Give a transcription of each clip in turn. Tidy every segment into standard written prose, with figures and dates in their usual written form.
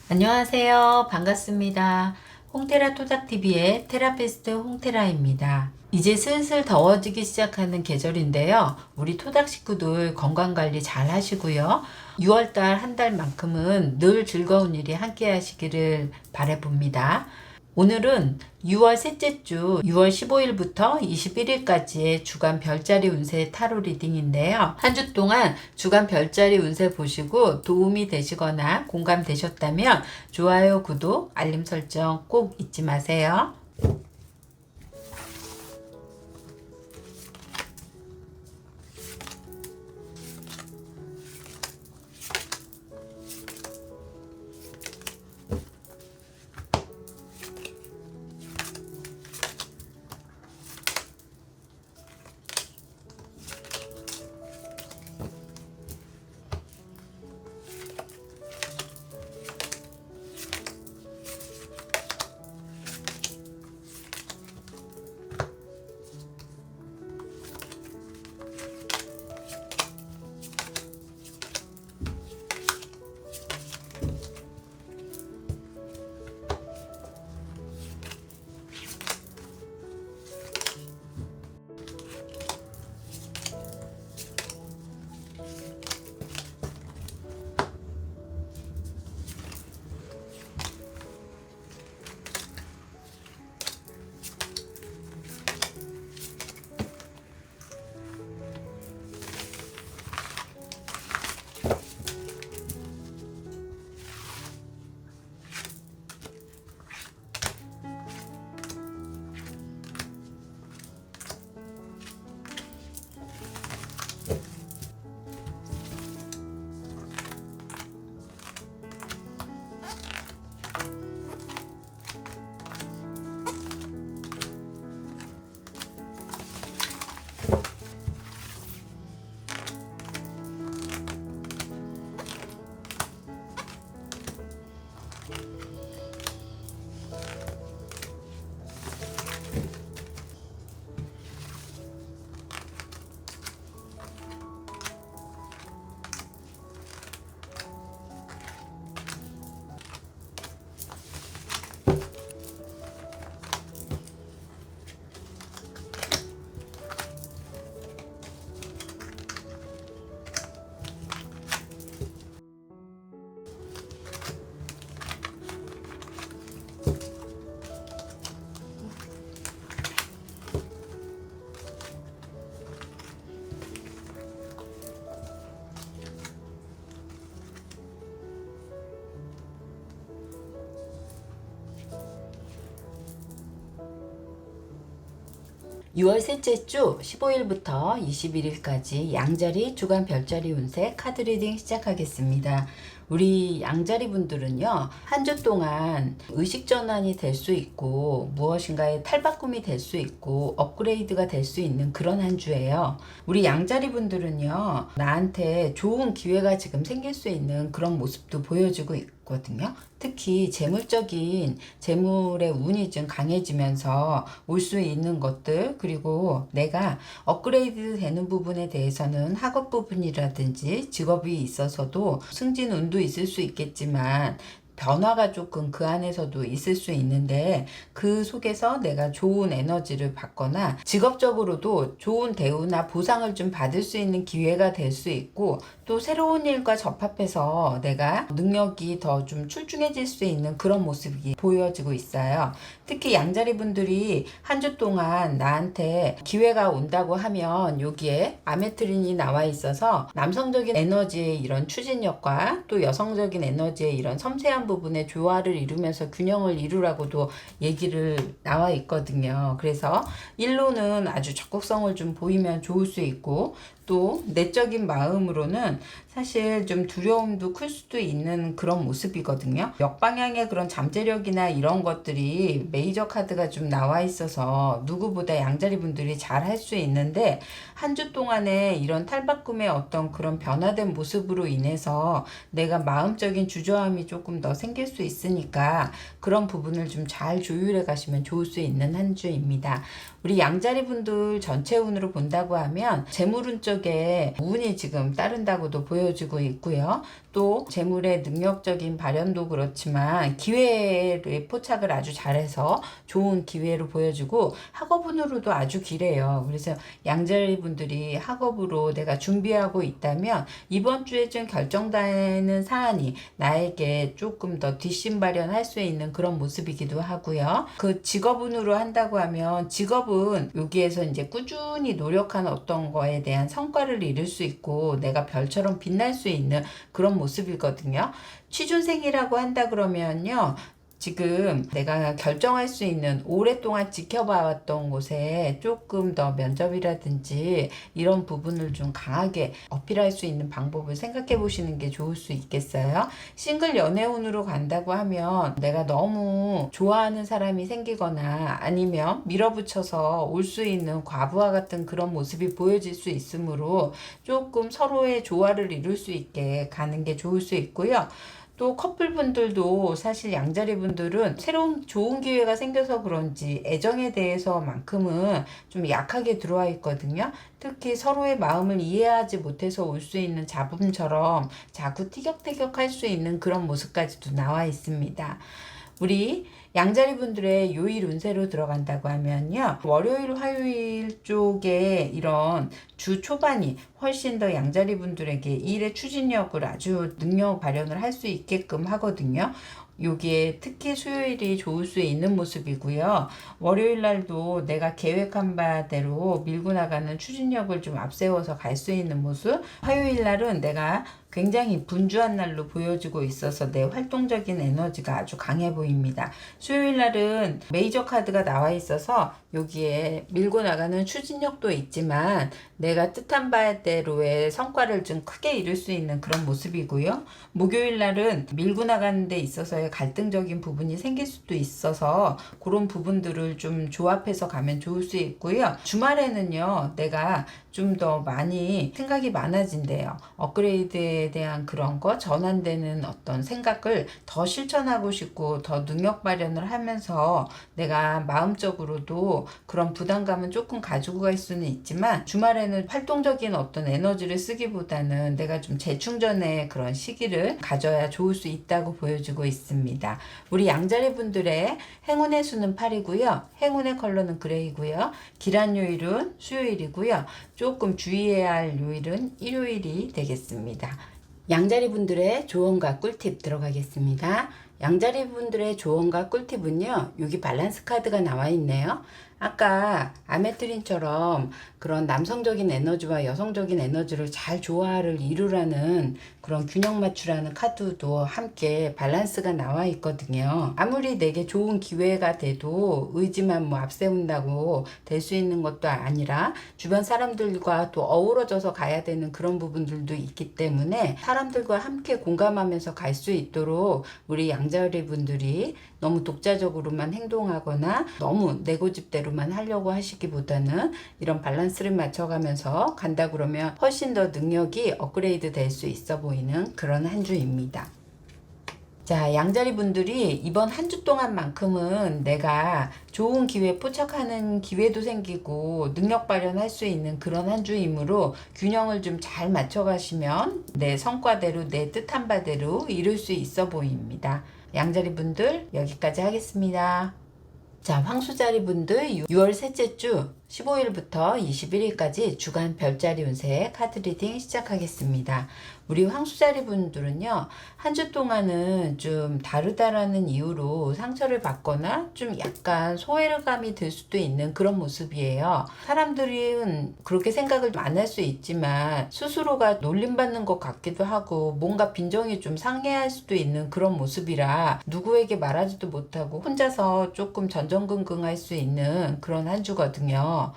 안녕하세요. 반갑습니다. 홍테라 토닥TV의 테라피스트 홍테라입니다. 이제 슬슬 더워지기 시작하는 계절인데요. 우리 토닥 식구들 건강관리 잘 하시고요. 6월달 한 달만큼은 늘 즐거운 일이 함께 하시기를 바라봅니다. 오늘은 6월 셋째 주 6월 15일부터 21일까지의 주간 별자리 운세 타로 리딩인데요. 한 주 동안 주간 별자리 운세 보시고 도움이 되시거나 공감되셨다면 좋아요, 구독, 알림 설정 꼭 잊지 마세요. (6월) 셋째 주 15일부터 21일까지 양자리 주간 별자리 운세 카드 리딩 시작하겠습니다. 우리 양자리 분들은요, 한 주 동안 의식 전환이 될 수 있고 무엇인가의 탈바꿈이 될 수 있고 업그레이드가 될 수 있는 그런 한 주예요. 우리 양자리 분들은요, 나한테 좋은 기회가 지금 생길 수 있는 그런 모습도 보여주고 있거든요. 특히 재물의 운이 좀 강해지면서 올 수 있는 것들, 그리고 내가 업그레이드 되는 부분에 대해서는 학업 부분이라든지 직업이 있어서도 승진 운도 있을 수 있겠지만 변화가 조금 그 안에서도 있을 수 있는데, 그 속에서 내가 좋은 에너지를 받거나 직업적으로도 좋은 대우나 보상을 좀 받을 수 있는 기회가 될 수 있고, 또 새로운 일과 접합해서 내가 능력이 더 좀 출중해질 수 있는 그런 모습이 보여지고 있어요. 특히 양자리 분들이 한 주 동안 나한테 기회가 온다고 하면 여기에 아메트린이 나와 있어서 남성적인 에너지의 이런 추진력과 또 여성적인 에너지의 이런 섬세한 부분의 조화를 이루면서 균형을 이루라고도 얘기를 나와 있거든요. 그래서 일로는 아주 적극성을 좀 보이면 좋을 수 있고, 또 내적인 마음으로는 사실 좀 두려움도 클 수도 있는 그런 모습이거든요. 역방향의 그런 잠재력이나 이런 것들이 메이저 카드가 좀 나와 있어서 누구보다 양자리 분들이 잘 할 수 있는데, 한 주 동안에 이런 탈바꿈의 어떤 그런 변화된 모습으로 인해서 내가 마음적인 주저함이 조금 더 생길 수 있으니까 그런 부분을 좀 잘 조율해 가시면 좋을 수 있는 한 주입니다. 우리 양자리 분들 전체 운으로 본다고 하면 재물운 쪽에 운이 지금 따른다고도 보여요. 보여지고 있고요. 또 재물의 능력적인 발현도 그렇지만 기회에 포착을 아주 잘해서 좋은 기회로 보여지고 학업운으로도 아주 기래요. 그래서 양자리 분들이 학업으로 내가 준비하고 있다면 이번 주에 좀 결정되는 사안이 나에게 조금 더 뒷심발현할 수 있는 그런 모습이기도 하고요. 그 직업운으로 한다고 하면 직업은 여기에서 이제 꾸준히 노력한 어떤 거에 대한 성과를 이룰 수 있고 내가 별처럼 빛날 수 있는 그런 모습이거든요. 취준생이라고 한다 그러면요. 지금 내가 결정할 수 있는 오랫동안 지켜봐왔던 곳에 조금 더 면접이라든지 이런 부분을 좀 강하게 어필할 수 있는 방법을 생각해 보시는 게 좋을 수 있겠어요. 싱글 연애운으로 간다고 하면 내가 너무 좋아하는 사람이 생기거나 아니면 밀어붙여서 올 수 있는 과부하 같은 그런 모습이 보여질 수 있으므로 조금 서로의 조화를 이룰 수 있게 가는 게 좋을 수 있고요. 또 커플분들도 사실 양자리 분들은 새로운 좋은 기회가 생겨서 그런지 애정에 대해서만큼은 좀 약하게 들어와 있거든요. 특히 서로의 마음을 이해하지 못해서 올 수 있는 잡음처럼 자꾸 티격태격할 수 있는 그런 모습까지도 나와 있습니다. 우리 양자리 분들의 요일 운세로 들어간다고 하면요. 월요일, 화요일 쪽에 이런 주 초반이 훨씬 더 양자리 분들에게 일의 추진력을 아주 능력 발현을 할 수 있게끔 하거든요. 여기에 특히 수요일이 좋을 수 있는 모습이고요. 월요일 날도 내가 계획한 바대로 밀고 나가는 추진력을 좀 앞세워서 갈 수 있는 모습. 화요일 날은 내가 굉장히 분주한 날로 보여지고 있어서 내 활동적인 에너지가 아주 강해 보입니다. 수요일 날은 메이저 카드가 나와 있어서 여기에 밀고 나가는 추진력도 있지만 내가 뜻한 바대로의 성과를 좀 크게 이룰 수 있는 그런 모습이고요. 목요일 날은 밀고 나가는 데 있어서의 갈등적인 부분이 생길 수도 있어서 그런 부분들을 좀 조합해서 가면 좋을 수 있고요. 주말에는요, 내가 좀 더 많이 생각이 많아진대요. 업그레이드에 대한 그런 거, 전환되는 어떤 생각을 더 실천하고 싶고 더 능력 발현을 하면서 내가 마음적으로도 그런 부담감은 조금 가지고 갈 수는 있지만 주말에는 활동적인 어떤 에너지를 쓰기보다는 내가 좀 재충전의 그런 시기를 가져야 좋을 수 있다고 보여지고 있습니다. 우리 양자리 분들의 행운의 수는 8이고요. 행운의 컬러는 그레이고요. 기란 요일은 수요일이고요. 조금 주의해야 할 요일은 일요일이 되겠습니다. 양자리 분들의 조언과 꿀팁 들어가겠습니다. 양자리 분들의 조언과 꿀팁은요. 여기 밸런스 카드가 나와 있네요. 아까 아메트린처럼 그런 남성적인 에너지와 여성적인 에너지를 잘 조화를 이루라는 그런 균형 맞추라는 카드도 함께 밸런스가 나와 있거든요. 아무리 내게 좋은 기회가 돼도 의지만 뭐 앞세운다고 될 수 있는 것도 아니라 주변 사람들과 또 어우러져서 가야 되는 그런 부분들도 있기 때문에 사람들과 함께 공감하면서 갈 수 있도록 우리 양자리 분들이 너무 독자적으로만 행동하거나 너무 내 고집대로만 하려고 하시기보다는 이런 밸런스를 맞춰가면서 간다 그러면 훨씬 더 능력이 업그레이드 될 수 있어 보이는 그런 한 주입니다. 자, 양자리 분들이 이번 한 주 동안만큼은 내가 좋은 기회 포착하는 기회도 생기고 능력 발현할 수 있는 그런 한 주이므로 균형을 좀 잘 맞춰 가시면 내 성과대로 내 뜻한 바대로 이룰 수 있어 보입니다. 양자리 분들 여기까지 하겠습니다. 자, 황수자리 분들 6월 셋째 주 15일부터 21일까지 주간 별자리 운세 카드 리딩 시작하겠습니다. 우리 황수자리 분들은요, 한 주 동안은 좀 다르다라는 이유로 상처를 받거나 좀 약간 소외감이 들 수도 있는 그런 모습이에요. 사람들은 그렇게 생각을 안 할 수 있지만 스스로가 놀림받는 것 같기도 하고 뭔가 빈정이 좀 상해할 수도 있는 그런 모습이라 누구에게 말하지도 못하고 혼자서 조금 전전긍긍할 수 있는 그런 한 주거든요.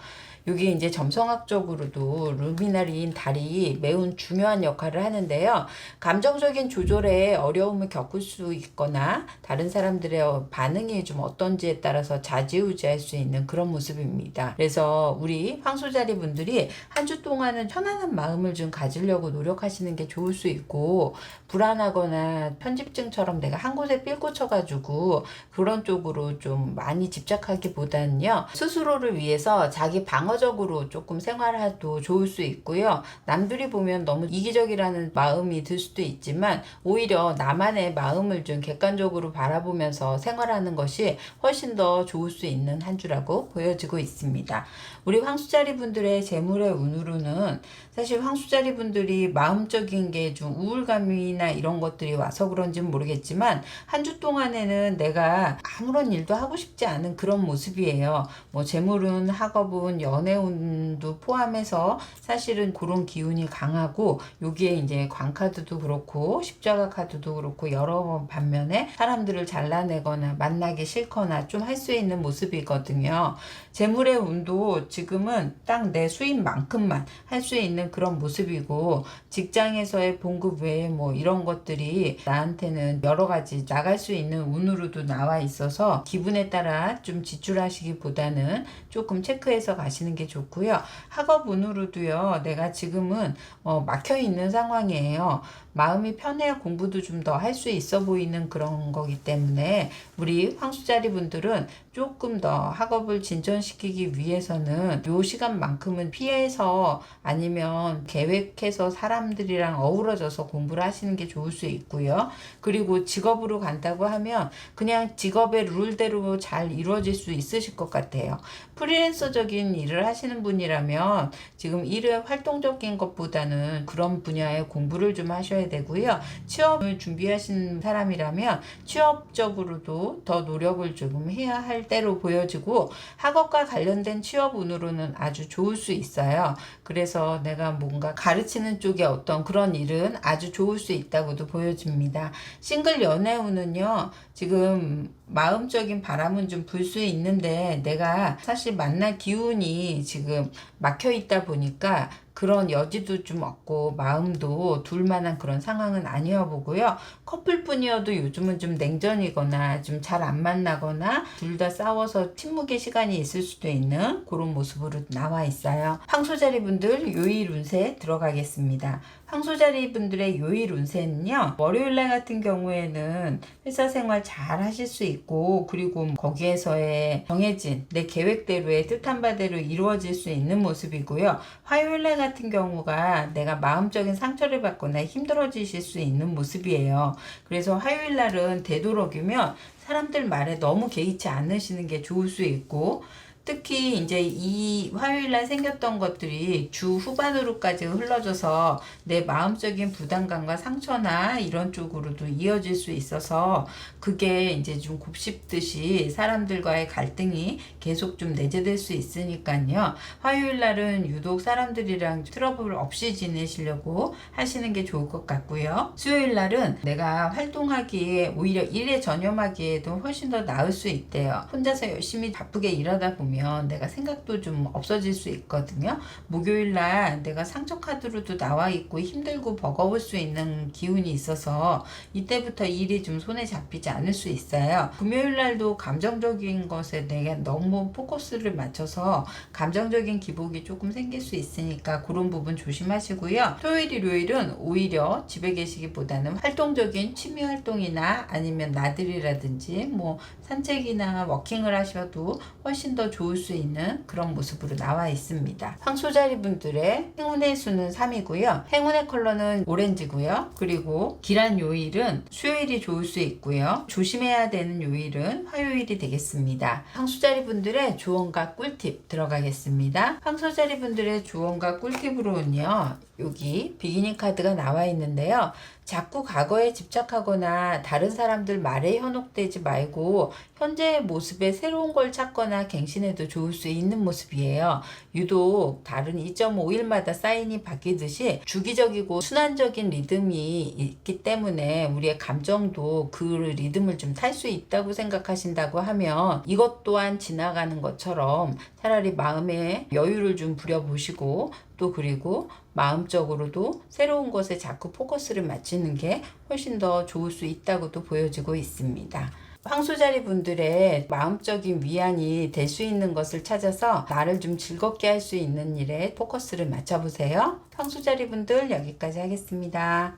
여기 이제 점성학적으로도 루미나리인 달이 매우 중요한 역할을 하는데요. 감정적인 조절에 어려움을 겪을 수 있거나 다른 사람들의 반응이 좀 어떤지에 따라서 좌지우지할 수 있는 그런 모습입니다. 그래서 우리 황소자리 분들이 한 주 동안은 편안한 마음을 좀 가지려고 노력하시는 게 좋을 수 있고, 불안하거나 편집증처럼 내가 한 곳에 삘 꽂혀가지고 그런 쪽으로 좀 많이 집착하기보다는요, 스스로를 위해서 자기 방어 방어적으로 조금 생활해도 좋을 수 있고요. 남들이 보면 너무 이기적이라는 마음이 들 수도 있지만 오히려 나만의 마음을 좀 객관적으로 바라보면서 생활하는 것이 훨씬 더 좋을 수 있는 한 주라고 보여지고 있습니다. 우리 황수자리 분들의 재물의 운으로는 사실 황수자리 분들이 마음적인 게 좀 우울감이나 이런 것들이 와서 그런지는 모르겠지만 한 주 동안에는 내가 아무런 일도 하고 싶지 않은 그런 모습이에요. 뭐 재물운, 학업운, 연애운도 포함해서 사실은 그런 기운이 강하고 여기에 이제 광카드도 그렇고 십자가 카드도 그렇고 여러 반면에 사람들을 잘라내거나 만나기 싫거나 좀 할 수 있는 모습이거든요. 재물의 운도 지금은 딱 내 수입만큼만 할 수 있는 그런 모습이고 직장에서의 봉급 외에 뭐 이런 것들이 나한테는 여러 가지 나갈 수 있는 운으로도 나와 있어서 기분에 따라 좀 지출하시기보다는 조금 체크해서 가시는 게 좋고요. 학업 운으로도요. 내가 지금은 막혀 있는 상황이에요. 마음이 편해야 공부도 좀 더 할 수 있어 보이는 그런 거기 때문에 우리 황수자리 분들은 조금 더 학업을 진전시키기 위해서는 요 시간만큼은 피해서 아니면 계획해서 사람들이랑 어우러져서 공부를 하시는 게 좋을 수 있고요. 그리고 직업으로 간다고 하면 그냥 직업의 룰대로 잘 이루어질 수 있으실 것 같아요. 프리랜서적인 일을 하시는 분이라면 지금 일의 활동적인 것보다는 그런 분야의 공부를 좀 하셔야 되고요. 취업을 준비하시는 사람이라면 취업적으로도 더 노력을 조금 해야 할 때로 보여지고 학업과 관련된 취업 운으로는 아주 좋을 수 있어요. 그래서 내가 뭔가 가르치는 쪽의 어떤 그런 일은 아주 좋을 수 있다고도 보여집니다. 싱글 연애 운은요. 지금 마음적인 바람은 좀 불 수 있는데 내가 사실 만날 기운이 지금 막혀 있다 보니까 그런 여지도 좀 없고 마음도 둘만한 그런 상황은 아니어 보고요. 커플뿐이어도 요즘은 좀 냉전이거나 좀 잘 안 만나거나 둘 다 싸워서 침묵의 시간이 있을 수도 있는 그런 모습으로 나와 있어요. 황소자리 분들 요일 운세 들어가겠습니다. 황소자리 분들의 요일 운세는요. 월요일날 같은 경우에는 회사 생활 잘 하실 수 있고 그리고 거기에서의 정해진 내 계획대로의 뜻한 바대로 이루어질 수 있는 모습이고요. 화요일날 같은 경우가 내가 마음적인 상처를 받거나 힘들어지실 수 있는 모습이에요. 그래서 화요일날은 되도록이면 사람들 말에 너무 개의치 않으시는 게 좋을 수 있고 특히 이제 이 화요일날 생겼던 것들이 주 후반으로까지 흘러져서 내 마음적인 부담감과 상처나 이런 쪽으로도 이어질 수 있어서 그게 이제 좀 곱씹듯이 사람들과의 갈등이 계속 좀 내재될 수 있으니까요. 화요일날은 유독 사람들이랑 트러블 없이 지내시려고 하시는 게 좋을 것 같고요. 수요일날은 내가 활동하기에 오히려 일에 전념하기에도 훨씬 더 나을 수 있대요. 혼자서 열심히 바쁘게 일하다 보면 내가 생각도 좀 없어질 수 있거든요. 목요일날 내가 상처 카드로도 나와 있고 힘들고 버거울 수 있는 기운이 있어서 이때부터 일이 좀 손에 잡히지 않을 수 있어요. 금요일날도 감정적인 것에 내가 너무 포커스를 맞춰서 감정적인 기복이 조금 생길 수 있으니까 그런 부분 조심하시고요. 토요일, 일요일은 오히려 집에 계시기보다는 활동적인 취미 활동이나 아니면 나들이라든지 뭐 산책이나 워킹을 하셔도 훨씬 더 좋을 수 있는 그런 모습으로 나와 있습니다. 황소자리 분들의 행운의 수는 3이고요. 행운의 컬러는 오렌지고요. 그리고 길한 요일은 수요일이 좋을 수 있고요. 조심해야 되는 요일은 화요일이 되겠습니다. 황소자리 분들의 조언과 꿀팁 들어가겠습니다. 황소자리 분들의 조언과 꿀팁으로는요. 여기 비기닝 카드가 나와 있는데요. 자꾸 과거에 집착하거나 다른 사람들 말에 현혹되지 말고 현재의 모습에 새로운 걸 찾거나 갱신해도 좋을 수 있는 모습이에요. 유독 다른 2.5일마다 사인이 바뀌듯이 주기적이고 순환적인 리듬이 있기 때문에 우리의 감정도 그 리듬을 좀 탈 수 있다고 생각하신다고 하면 이것 또한 지나가는 것처럼 차라리 마음에 여유를 좀 부려보시고 또 그리고 마음적으로도 새로운 것에 자꾸 포커스를 맞추는 게 훨씬 더 좋을 수 있다고도 보여지고 있습니다. 황소자리 분들의 마음적인 위안이 될 수 있는 것을 찾아서 나를 좀 즐겁게 할 수 있는 일에 포커스를 맞춰보세요. 황소자리 분들 여기까지 하겠습니다.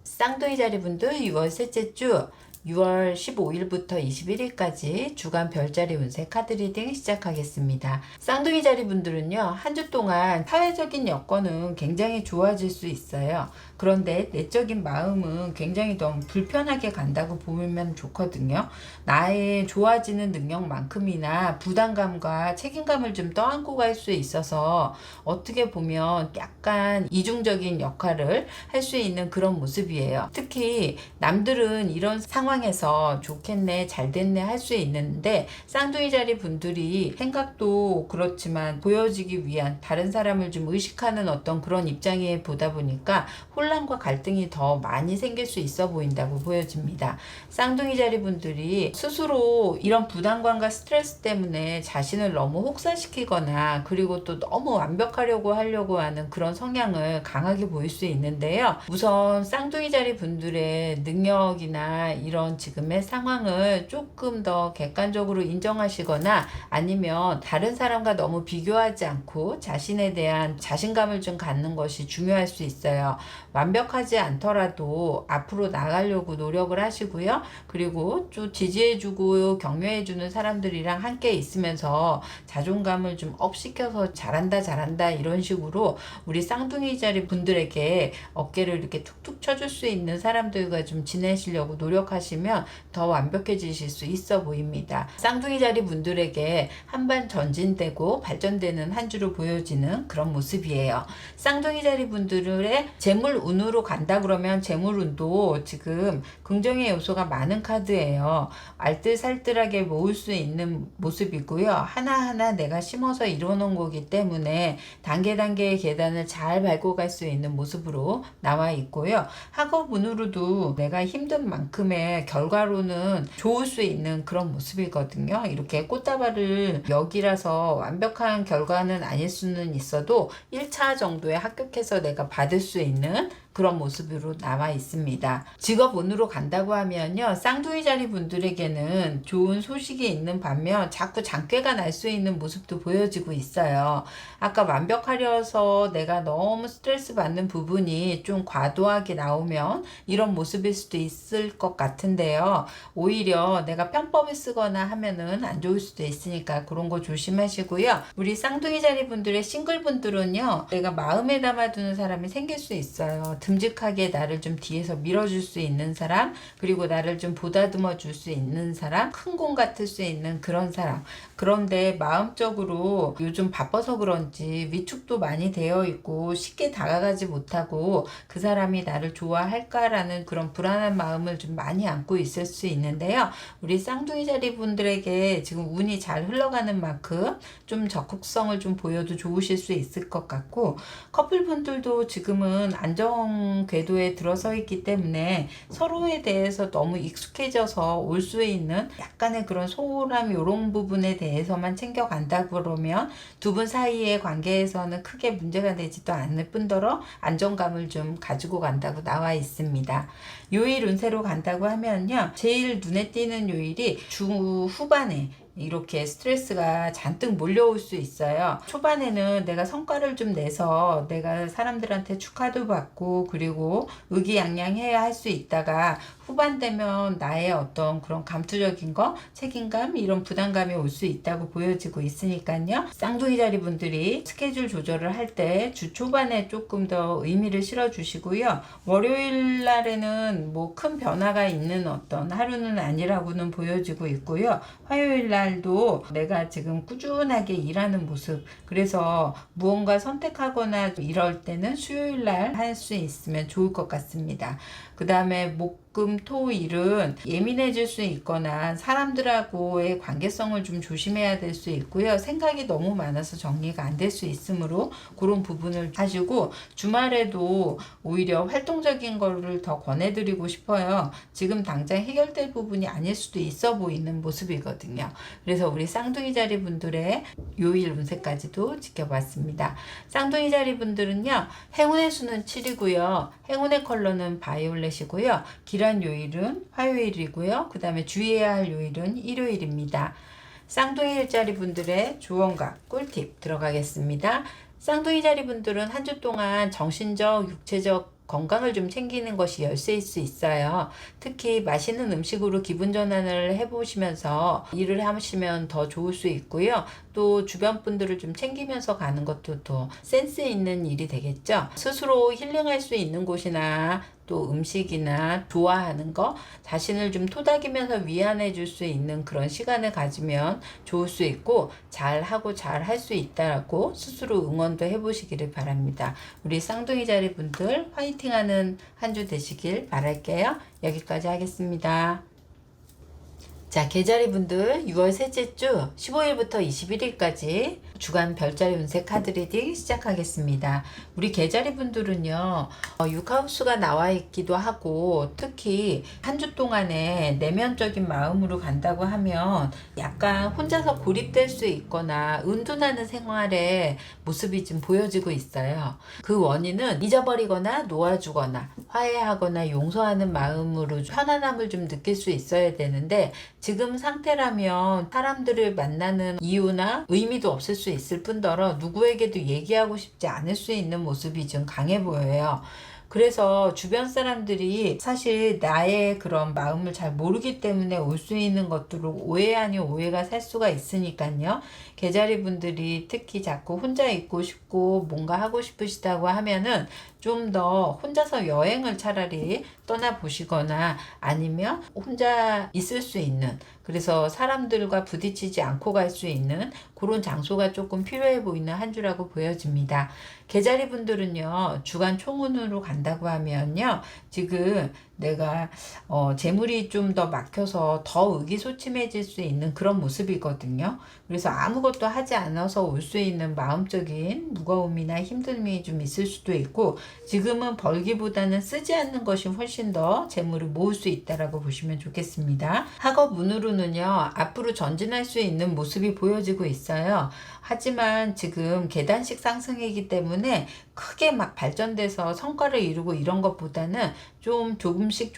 쌍둥이 자리 분들 6월 셋째 주 6월 15일부터 21일까지 주간 별자리 운세 카드 리딩 시작하겠습니다. 쌍둥이 자리 분들은요, 한 주 동안 사회적인 여건은 굉장히 좋아질 수 있어요. 그런데 내적인 마음은 굉장히 너무 불편하게 간다고 보면 좋거든요. 나의 좋아지는 능력만큼이나 부담감과 책임감을 좀 떠안고 갈 수 있어서 어떻게 보면 약간 이중적인 역할을 할 수 있는 그런 모습이에요. 특히 남들은 이런 상황에서 좋겠네, 잘 됐네 할 수 있는데 쌍둥이 자리 분들이 생각도 그렇지만 보여지기 위한 다른 사람을 좀 의식하는 어떤 그런 입장에 보다 보니까 혼란과 갈등이 더 많이 생길 수 있어 보인다고 보여집니다. 쌍둥이 자리 분들이 스스로 이런 부담감과 스트레스 때문에 자신을 너무 혹사시키거나 그리고 또 너무 완벽하려고 하려고 하는 그런 성향을 강하게 보일 수 있는데요. 우선 쌍둥이 자리 분들의 능력이나 이런 지금의 상황을 조금 더 객관적으로 인정하시거나 아니면 다른 사람과 너무 비교하지 않고 자신에 대한 자신감을 좀 갖는 것이 중요할 수 있어요. 완벽하지 않더라도 앞으로 나가려고 노력을 하시고요. 그리고 좀 지지해주고 격려해주는 사람들이랑 함께 있으면서 자존감을 좀 업시켜서 잘한다 이런 식으로 우리 쌍둥이 자리 분들에게 어깨를 이렇게 툭툭 쳐줄 수 있는 사람들과 좀 지내시려고 노력하시면 더 완벽해지실 수 있어 보입니다. 쌍둥이 자리 분들에게 한반 전진되고 발전되는 한 주로 보여지는 그런 모습이에요. 쌍둥이 자리 분들의 재물 운으로 간다 그러면 재물운도 지금 긍정의 요소가 많은 카드예요. 알뜰살뜰하게 모을 수 있는 모습이고요. 하나하나 내가 심어서 이뤄놓은 거기 때문에 단계의 계단을 잘 밟고 갈 수 있는 모습으로 나와 있고요. 학업운으로도 내가 힘든 만큼의 결과로는 좋을 수 있는 그런 모습이거든요. 이렇게 꽃다발을 여기라서 완벽한 결과는 아닐 수는 있어도 1차 정도에 합격해서 내가 받을 수 있는 그런 모습으로 나와 있습니다. 직업운으로 간다고 하면요, 쌍둥이 자리 분들에게는 좋은 소식이 있는 반면 자꾸 장괴가 날 수 있는 모습도 보여지고 있어요. 아까 완벽하려서 내가 너무 스트레스 받는 부분이 좀 과도하게 나오면 이런 모습일 수도 있을 것 같은데요. 오히려 내가 편법을 쓰거나 하면은 안 좋을 수도 있으니까 그런 거 조심하시고요. 우리 쌍둥이 자리 분들의 싱글 분들은요, 내가 마음에 담아두는 사람이 생길 수 있어요. 듬직하게 나를 좀 뒤에서 밀어줄 수 있는 사람, 그리고 나를 좀 보다듬어 줄 수 있는 사람, 큰 공 같을 수 있는 그런 사람. 그런데 마음적으로 요즘 바빠서 그런지 위축도 많이 되어 있고 쉽게 다가가지 못하고 그 사람이 나를 좋아할까라는 그런 불안한 마음을 좀 많이 안고 있을 수 있는데요. 우리 쌍둥이 자리 분들에게 지금 운이 잘 흘러가는 만큼 좀 적극성을 좀 보여도 좋으실 수 있을 것 같고, 커플 분들도 지금은 안정 궤도에 들어서 있기 때문에 서로에 대해서 너무 익숙해져서 올 수 있는 약간의 그런 소홀함 이런 부분에 대해서만 챙겨간다 그러면 두 분 사이의 관계에서는 크게 문제가 되지도 않을 뿐더러 안정감을 좀 가지고 간다고 나와 있습니다. 요일 운세로 간다고 하면요, 제일 눈에 띄는 요일이 주 후반에 이렇게 스트레스가 잔뜩 몰려올 수 있어요. 초반에는 내가 성과를 좀 내서 내가 사람들한테 축하도 받고 그리고 의기양양해야 할 수 있다가 후반 되면 나의 어떤 그런 감투적인 거, 책임감, 이런 부담감이 올 수 있다고 보여지고 있으니까요. 쌍둥이 자리 분들이 스케줄 조절을 할 때 주 초반에 조금 더 의미를 실어 주시고요. 월요일 날에는 뭐 큰 변화가 있는 어떤 하루는 아니라고는 보여지고 있고요. 화요일 날도 내가 지금 꾸준하게 일하는 모습, 그래서 무언가 선택하거나 이럴 때는 수요일 날 할 수 있으면 좋을 것 같습니다. 그 다음에 금, 토, 일은 예민해질 수 있거나 사람들하고의 관계성을 좀 조심해야 될 수 있고요. 생각이 너무 많아서 정리가 안 될 수 있으므로 그런 부분을 하시고, 주말에도 오히려 활동적인 거를 더 권해드리고 싶어요. 지금 당장 해결될 부분이 아닐 수도 있어 보이는 모습이거든요. 그래서 우리 쌍둥이 자리 분들의 요일 운세까지도 지켜봤습니다. 쌍둥이 자리 분들은요, 행운의 수는 7이고요. 행운의 컬러는 바이올렛이고요. 기란 요일은 화요일이고요. 그 다음에 주의해야 할 요일은 일요일입니다. 쌍둥이 일자리 분들의 조언과 꿀팁 들어가겠습니다. 쌍둥이 자리 분들은 한 주 동안 정신적, 육체적 건강을 좀 챙기는 것이 열쇠일 수 있어요. 특히 맛있는 음식으로 기분 전환을 해보시면서 일을 하시면 더 좋을 수 있고요. 또 주변 분들을 좀 챙기면서 가는 것도 더 센스 있는 일이 되겠죠. 스스로 힐링할 수 있는 곳이나 또 음식이나 좋아하는 거 자신을 좀 토닥이면서 위안해 줄 수 있는 그런 시간을 가지면 좋을 수 있고, 잘하고 잘할 수 있다라고 스스로 응원도 해보시기를 바랍니다. 우리 쌍둥이 자리 분들 화이팅하는 한 주 되시길 바랄게요. 여기까지 하겠습니다. 자, 개자리 분들 6월 셋째 주 15일부터 21일까지 주간 별자리 운세 카드 리딩 시작하겠습니다. 우리 개자리 분들은요, 육하우스가 나와 있기도 하고, 특히 한 주 동안에 내면적인 마음으로 간다고 하면 약간 혼자서 고립될 수 있거나 은둔하는 생활의 모습이 좀 보여지고 있어요. 그 원인은 잊어버리거나 놓아주거나 화해하거나 용서하는 마음으로 편안함을 좀 느낄 수 있어야 되는데, 지금 상태라면 사람들을 만나는 이유나 의미도 없을 수 있을 뿐더러 누구에게도 얘기하고 싶지 않을 수 있는 모습이 좀 강해 보여요. 그래서 주변 사람들이 사실 나의 그런 마음을 잘 모르기 때문에 올 수 있는 것들을 오해 아닌 오해가 살 수가 있으니까요. 개자리 분들이 특히 자꾸 혼자 있고 싶고 뭔가 하고 싶으시다고 하면은 좀 더 혼자서 여행을 차라리 떠나보시거나 아니면 혼자 있을 수 있는, 그래서 사람들과 부딪히지 않고 갈 수 있는 그런 장소가 조금 필요해 보이는 한 주라고 보여집니다. 개자리 분들은요, 주간 총운으로 간다고 하면요, 지금 내가 재물이 좀 더 막혀서 더 의기소침해질 수 있는 그런 모습이거든요. 그래서 아무것도 하지 않아서 올 수 있는 마음적인 무거움이나 힘듦이 좀 있을 수도 있고, 지금은 벌기보다는 쓰지 않는 것이 훨씬 더 재물을 모을 수 있다라고 보시면 좋겠습니다. 학업 운으로는요, 앞으로 전진할 수 있는 모습이 보여지고 있어요. 하지만 지금 계단식 상승이기 때문에 크게 막 발전돼서 성과를 이루고 이런 것보다는 좀 조금씩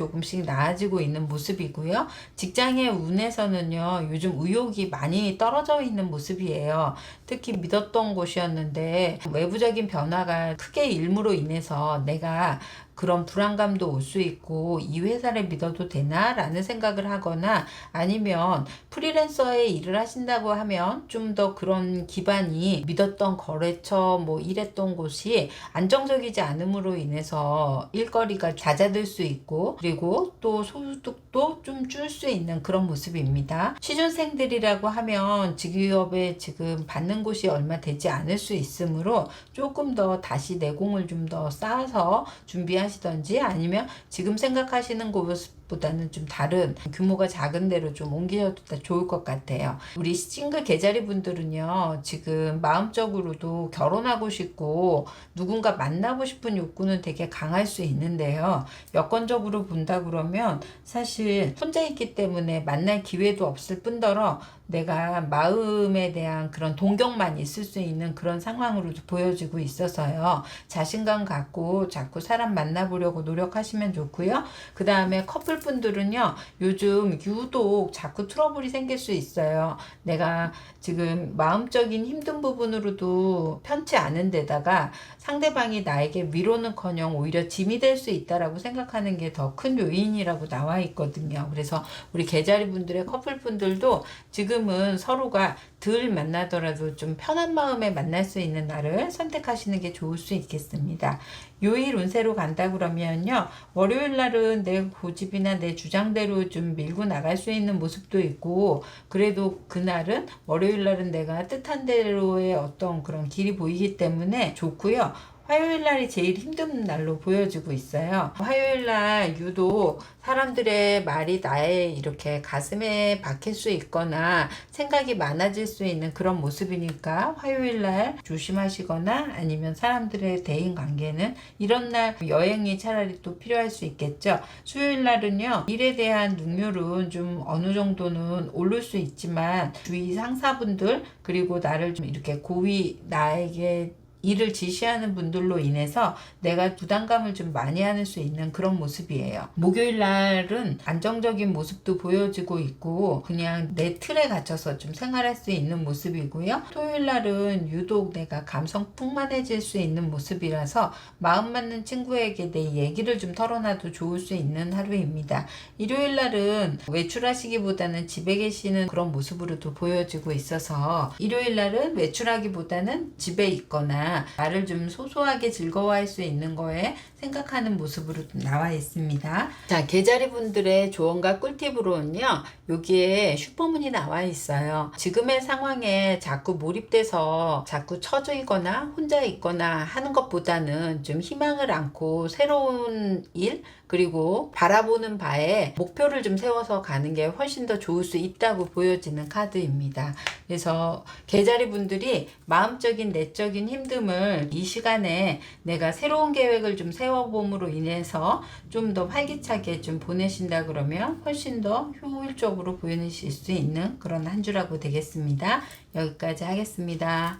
나아지고 있는 모습이고요. 직장의 운에서는요, 요즘 의욕이 많이 떨어져 있는 모습이에요. 특히 믿었던 곳이었는데 외부적인 변화가 크게 일무로 인해서 내가 그런 불안감도 올 수 있고, 이 회사를 믿어도 되나? 라는 생각을 하거나, 아니면 프리랜서의 일을 하신다고 하면 좀 더 그런 기반이 믿었던 거래처 뭐 일했던 곳이 안정적이지 않음으로 인해서 일거리가 잦아들 수 있고, 그리고 또 소득도 좀 줄 수 있는 그런 모습입니다. 취준생들이라고 하면 직업에 지금 받는 곳이 얼마 되지 않을 수 있으므로 조금 더 다시 내공을 좀 더 쌓아서 준비하시던지, 아니면 지금 생각하시는 곳보다는 좀 다른 규모가 작은 데로 좀 옮기셔도 좋을 것 같아요. 우리 싱글 개자리 분들은요, 지금 마음적으로도 결혼하고 싶고 누군가 만나고 싶은 욕구는 되게 강할 수 있는데요, 여건적으로 본다 그러면 사실 혼자 있기 때문에 만날 기회도 없을 뿐더러 내가 마음에 대한 그런 동경만 있을 수 있는 그런 상황으로 보여지고 있어서요, 자신감 갖고 자꾸 사람 만나보려고 노력하시면 좋고요. 그 다음에 커플분들은요, 요즘 유독 자꾸 트러블이 생길 수 있어요. 내가 지금 마음적인 힘든 부분으로도 편치 않은 데다가 상대방이 나에게 위로는커녕 오히려 짐이 될 수 있다라고 생각하는 게 더 큰 요인이라고 나와 있거든요. 그래서 우리 개자리 분들의 커플분들도 지금은 서로가 덜 만나더라도 좀 편한 마음에 만날 수 있는 날을 선택하시는 게 좋을 수 있겠습니다. 요일 운세로 간다 그러면요, 월요일 날은 내 고집이나 내 주장대로 좀 밀고 나갈 수 있는 모습도 있고, 그래도 그날은 월요일 날은 내가 뜻한 대로의 어떤 그런 길이 보이기 때문에 좋고요. 화요일 날이 제일 힘든 날로 보여지고 있어요. 화요일 날 유독 사람들의 말이 나의 이렇게 가슴에 박힐 수 있거나 생각이 많아질 수 있는 그런 모습이니까 화요일 날 조심하시거나, 아니면 사람들의 대인 관계는 이런 날 여행이 차라리 또 필요할 수 있겠죠. 수요일 날은요, 일에 대한 능률은 좀 어느 정도는 오를 수 있지만 주위 상사분들, 그리고 나를 좀 이렇게 고위 나에게 일을 지시하는 분들로 인해서 내가 부담감을 좀 많이 하는 수 있는 그런 모습이에요. 목요일 날은 안정적인 모습도 보여지고 있고 그냥 내 틀에 갇혀서 좀 생활할 수 있는 모습이고요. 토요일 날은 유독 내가 감성 풍만해질 수 있는 모습이라서 마음 맞는 친구에게 내 얘기를 좀 털어놔도 좋을 수 있는 하루입니다. 일요일 날은 외출하시기보다는 집에 계시는 그런 모습으로도 보여지고 있어서 일요일 날은 외출하기보다는 집에 있거나 나를 좀 소소하게 즐거워할 수 있는 거에 생각하는 모습으로 나와 있습니다. 자, 계자리 분들의 조언과 꿀팁으로는요, 여기에 슈퍼문이 나와 있어요. 지금의 상황에 자꾸 몰입돼서 자꾸 처져 있거나 혼자 있거나 하는 것보다는 좀 희망을 안고 새로운 일, 그리고 바라보는 바에 목표를 좀 세워서 가는 게 훨씬 더 좋을 수 있다고 보여지는 카드입니다. 그래서 계자리 분들이 마음적인 내적인 힘듦을 이 시간에 내가 새로운 계획을 좀 세워봄으로 인해서 좀 더 활기차게 좀 보내신다 그러면 훨씬 더 효율적으로 보내실 수 있는 그런 한 주라고 되겠습니다. 여기까지 하겠습니다.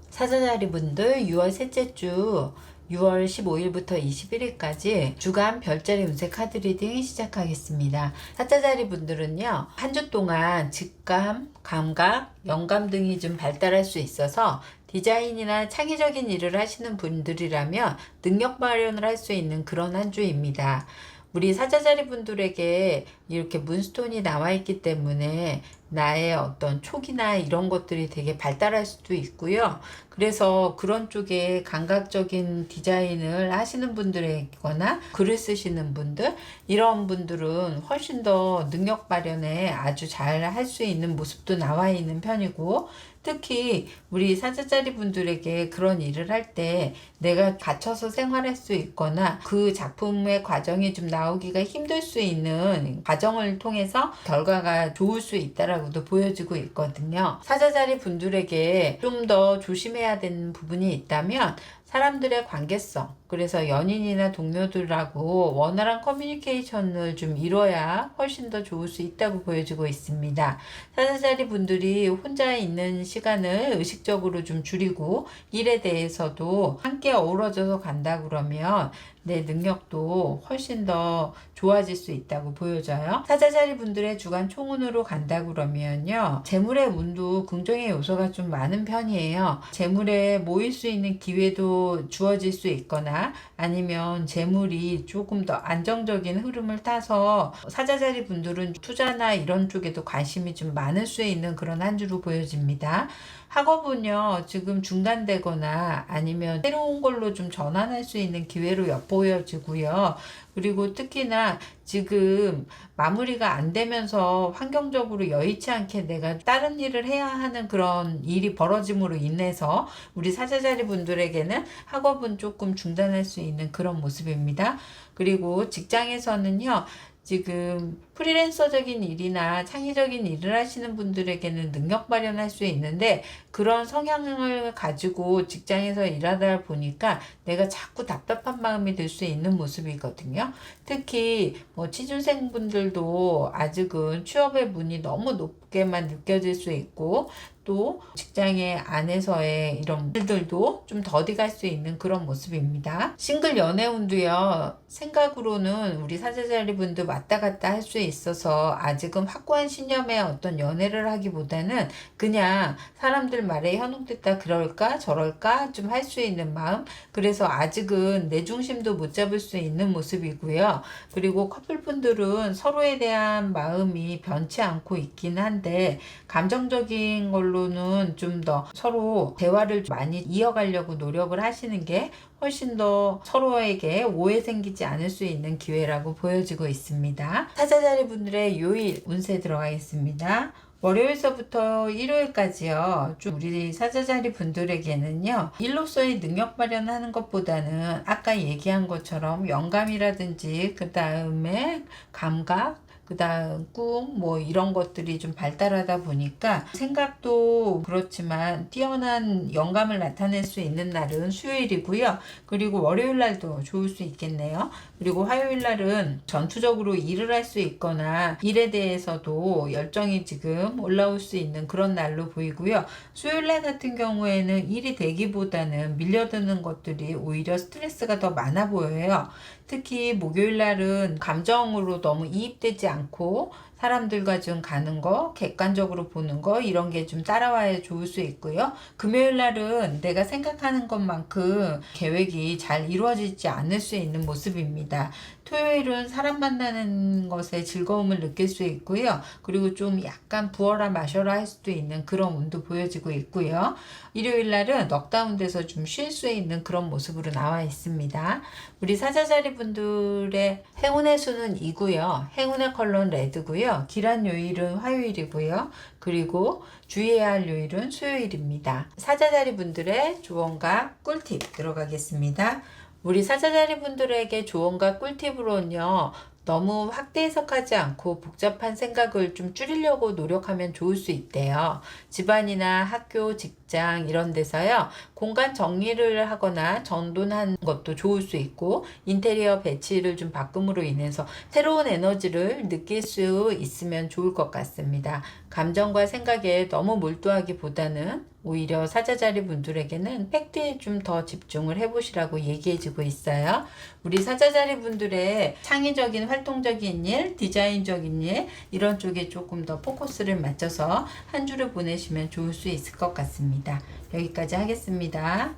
사자자리 분들 6월 셋째 주 6월 15일부터 21일까지 주간 별자리 운세 카드 리딩 시작하겠습니다. 사자자리 분들은요, 한 주 동안 직감, 감각, 영감 등이 좀 발달할 수 있어서 디자인이나 창의적인 일을 하시는 분들이라면 능력 발현을 할 수 있는 그런 한 주입니다. 우리 사자자리 분들에게 이렇게 문스톤이 나와 있기 때문에 나의 어떤 촉이나 이런 것들이 되게 발달할 수도 있고요. 그래서 그런 쪽에 감각적인 디자인을 하시는 분들이거나 글을 쓰시는 분들, 이런 분들은 훨씬 더 능력 발현에 아주 잘 할 수 있는 모습도 나와 있는 편이고, 특히 우리 사자자리 분들에게 그런 일을 할 때 내가 갇혀서 생활할 수 있거나 그 작품의 과정이 좀 나오기가 힘들 수 있는 과정을 통해서 결과가 좋을 수 있다라고도 보여지고 있거든요. 사자자리 분들에게 좀 더 조심해야 되는 부분이 있다면 사람들의 관계성, 그래서 연인이나 동료들하고 원활한 커뮤니케이션을 좀 이뤄야 훨씬 더 좋을 수 있다고 보여지고 있습니다. 사자자리 분들이 혼자 있는 시간을 의식적으로 좀 줄이고 일에 대해서도 함께 어우러져서 간다 그러면 내 능력도 훨씬 더 좋아질 수 있다고 보여져요. 사자자리 분들의 주간 총운으로 간다 그러면요, 재물의 운도 긍정의 요소가 좀 많은 편이에요. 재물에 모일 수 있는 기회도 주어질 수 있거나 아니면 재물이 조금 더 안정적인 흐름을 타서 사자자리 분들은 투자나 이런 쪽에도 관심이 좀 많을 수 있는 그런 한 주로 보여집니다. 학업은요, 지금 중단되거나 아니면 새로운 걸로 좀 전환할 수 있는 기회로 엿보여지고요. 그리고 특히나 지금 마무리가 안 되면서 환경적으로 여의치 않게 내가 다른 일을 해야 하는 그런 일이 벌어짐으로 인해서 우리 사자자리 분들에게는 학업은 조금 중단할 수 있는 그런 모습입니다. 그리고 직장에서는요, 지금 프리랜서적인 일이나 창의적인 일을 하시는 분들에게는 능력 발현할 수 있는데, 그런 성향을 가지고 직장에서 일하다 보니까 내가 자꾸 답답한 마음이 들 수 있는 모습이거든요. 특히 취준생 분들도 아직은 취업의 문이 너무 높게만 느껴질 수 있고, 또 직장의 안에서의 이런 일들도 좀 더디 갈 수 있는 그런 모습입니다. 싱글 연애운도요, 생각으로는 우리 사자자리 분들 왔다 갔다 할 수 있어서 아직은 확고한 신념의 어떤 연애를 하기보다는 그냥 사람들 말에 현혹됐다 그럴까 저럴까 좀 할 수 있는 마음, 그래서 아직은 내 중심도 못 잡을 수 있는 모습이고요. 그리고 커플분들은 서로에 대한 마음이 변치 않고 있긴 한데 감정적인 걸로는 좀 더 서로 대화를 많이 이어가려고 노력을 하시는 게 훨씬 더 서로에게 오해 생기지 않을 수 있는 기회라고 보여지고 있습니다. 사자자리 분들의 요일 운세 들어가겠습니다. 월요일서부터 일요일까지요, 좀 우리 사자자리 분들에게는요, 일로서의 능력 발현하는 것보다는 아까 얘기한 것처럼 영감이라든지 그 다음에 감각, 그 다음 꿈 이런 것들이 좀 발달하다 보니까 생각도 그렇지만 뛰어난 영감을 나타낼 수 있는 날은 수요일이고요. 그리고 월요일 날도 좋을 수 있겠네요. 그리고 화요일 날은 전투적으로 일을 할 수 있거나 일에 대해서도 열정이 지금 올라올 수 있는 그런 날로 보이고요. 수요일 날 같은 경우에는 일이 되기보다는 밀려드는 것들이 오히려 스트레스가 더 많아 보여요. 특히 목요일 날은 감정으로 너무 이입되지 않고 사람들과 좀 가는 거, 객관적으로 보는 거 이런 게 좀 따라와야 좋을 수 있고요. 금요일 날은 내가 생각하는 것만큼 계획이 잘 이루어지지 않을 수 있는 모습입니다. 토요일은 사람 만나는 것에 즐거움을 느낄 수 있고요. 그리고 좀 약간 부어라 마셔라 할 수도 있는 그런 운도 보여지고 있고요. 일요일 날은 넉다운 돼서 좀 쉴 수 있는 그런 모습으로 나와 있습니다. 우리 사자자리 분들의 행운의 수는 2고요. 행운의 컬러는 레드고요. 길한 요일은 화요일이고요. 그리고 주의해야 할 요일은 수요일입니다. 사자자리 분들의 조언과 꿀팁 들어가겠습니다. 우리 사자자리 분들에게 조언과 꿀팁으로는요. 너무 확대 해석하지 않고 복잡한 생각을 좀 줄이려고 노력하면 좋을 수 있대요. 집안이나 학교, 직장 이런 데서요. 공간 정리를 하거나 정돈한 것도 좋을 수 있고 인테리어 배치를 좀 바꿈으로 인해서 새로운 에너지를 느낄 수 있으면 좋을 것 같습니다. 감정과 생각에 너무 몰두하기보다는 오히려 사자자리 분들에게는 팩트에 좀 더 집중을 해보시라고 얘기해주고 있어요. 우리 사자자리 분들의 창의적인 활동적인 일, 디자인적인 일 이런 쪽에 조금 더 포커스를 맞춰서 한 주를 보내시면 좋을 수 있을 것 같습니다. 여기까지 하겠습니다.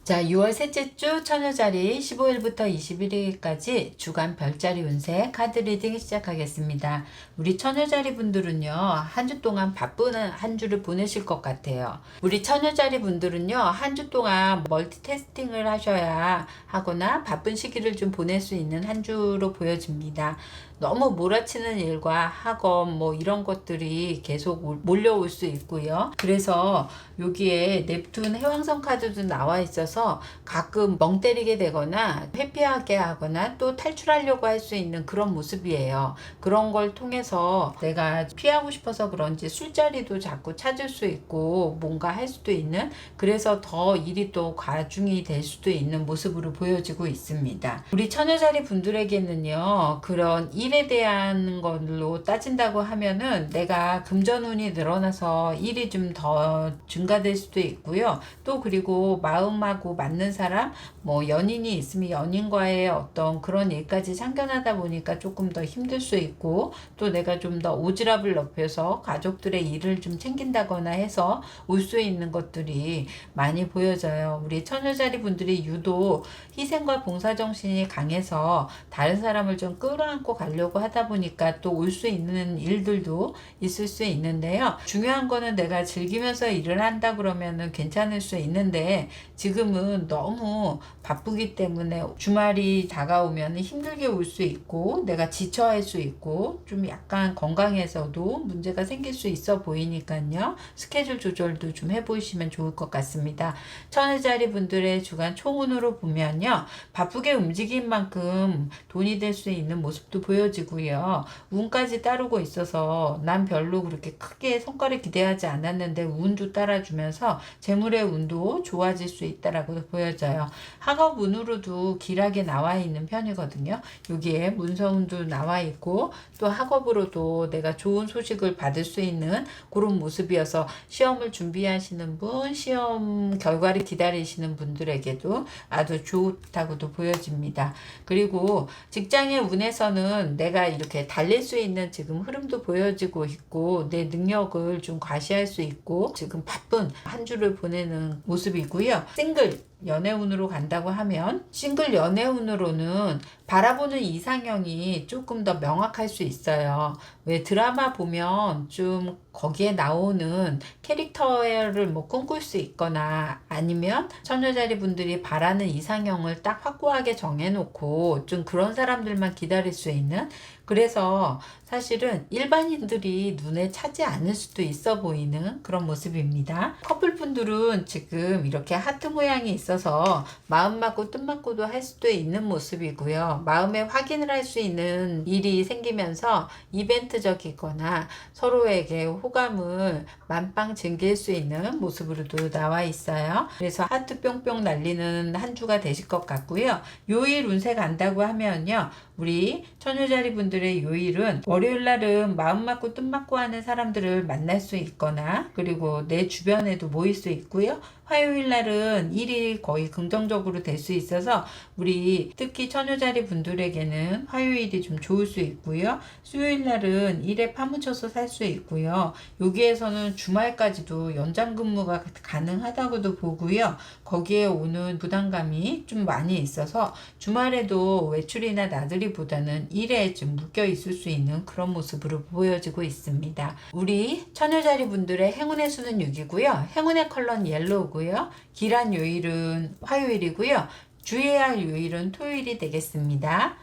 자, 6월 셋째 주 처녀자리 15일부터 21일까지 주간 별자리 운세 카드 리딩 시작하겠습니다. 우리 처녀자리 분들은요, 한 주 동안 바쁜 한 주를 보내실 것 같아요. 우리 처녀자리 분들은요, 한 주 동안 멀티태스킹을 하셔야 하거나 바쁜 시기를 좀 보낼 수 있는 한 주로 보여집니다. 너무 몰아치는 일과 학업 뭐 이런 것들이 계속 몰려올 수 있고요. 그래서 여기에 넵튠 해왕성 카드도 나와 있어서 가끔 멍 때리게 되거나 회피하게 하거나 또 탈출하려고 할 수 있는 그런 모습이에요. 그런 걸 통해서 내가 피하고 싶어서 그런지 술자리도 자꾸 찾을 수 있고 뭔가 할 수도 있는, 그래서 더 일이 또 과중이 될 수도 있는 모습으로 보여지고 있습니다. 우리 처녀자리 분들에게는요, 그런 일에 대한 걸로 따진다고 하면은 내가 금전운이 늘어나서 일이 좀 더 증가될 수도 있고요. 또 그리고 마음하고 맞는 사람, 뭐 연인이 있으면 연인과의 어떤 그런 일까지 참견하다 보니까 조금 더 힘들 수 있고, 또 내가 좀 더 오지랖을 넓혀서 가족들의 일을 좀 챙긴다거나 해서 올 수 있는 것들이 많이 보여져요. 우리 처녀자리 분들이 유독 희생과 봉사정신이 강해서 다른 사람을 좀 끌어안고 가려고 하다 보니까 또 올 수 있는 일들도 있을 수 있는데요. 중요한 거는 내가 즐기면서 일을 한다 그러면은 괜찮을 수 있는데 지금은 너무 바쁘기 때문에 주말이 다가오면 힘들게 올 수 있고 내가 지쳐할 수 있고 좀 약간 건강에서도 문제가 생길 수 있어 보이니까요. 스케줄 조절도 좀 해보시면 좋을 것 같습니다. 처녀자리 분들의 주간 총운으로 보면요. 바쁘게 움직인 만큼 돈이 될 수 있는 모습도 보여지고요. 운까지 따르고 있어서 난 별로 그렇게 크게 성과를 기대하지 않았는데 운도 따라주면서 재물의 운도 좋아질 수 있다라고 보여져요. 학업 운으로도 길하게 나와 있는 편이거든요. 여기에 문서운도 나와 있고 또 학업으로도 내가 좋은 소식을 받을 수 있는 그런 모습이어서 시험을 준비하시는 분, 시험 결과를 기다리시는 분들에게도 아주 좋다고도 보여집니다. 그리고 직장의 운에서는 내가 이렇게 달릴 수 있는 지금 흐름도 보여지고 있고 내 능력을 좀 과시할 수 있고 지금 바쁜 한 주를 보내는 모습이고요. 싱글 연애운으로 간다고 하면 싱글 연애운으로는 바라보는 이상형이 조금 더 명확할 수 있어요. 왜 드라마 보면 좀 거기에 나오는 캐릭터를 뭐 꿈꿀 수 있거나 아니면 처녀자리 분들이 바라는 이상형을 딱 확고하게 정해놓고 좀 그런 사람들만 기다릴 수 있는 그래서 사실은 일반인들이 눈에 차지 않을 수도 있어 보이는 그런 모습입니다. 커플분들은 지금 이렇게 하트 모양이 있어서 마음 맞고 뜻 맞고도 할 수도 있는 모습이고요. 마음에 확인을 할 수 있는 일이 생기면서 이벤트적이거나 서로에게 호감을 만빵 증기할 수 있는 모습으로도 나와 있어요. 그래서 하트 뿅뿅 날리는 한 주가 되실 것 같고요. 요일 운세 간다고 하면요. 우리 처녀자리 분들의 요일은 월요일 날은 마음 맞고 뜻 맞고 하는 사람들을 만날 수 있거나 그리고 내 주변에도 모일 수 있고요. 화요일 날은 일이 거의 긍정적으로 될 수 있어서 우리 특히 처녀자리 분들에게는 화요일이 좀 좋을 수 있고요. 수요일 날은 일에 파묻혀서 살 수 있고요. 여기에서는 주말까지도 연장 근무가 가능하다고도 보고요. 거기에 오는 부담감이 좀 많이 있어서 주말에도 외출이나 나들이보다는 일에 좀 묶여 있을 수 있는 그런 모습으로 보여지고 있습니다. 우리 처녀자리 분들의 행운의 수는 6이고요. 행운의 컬러는 옐로우고요. 기란 요일은 화요일이고요. 주의해야 할 요일은 토요일이 되겠습니다.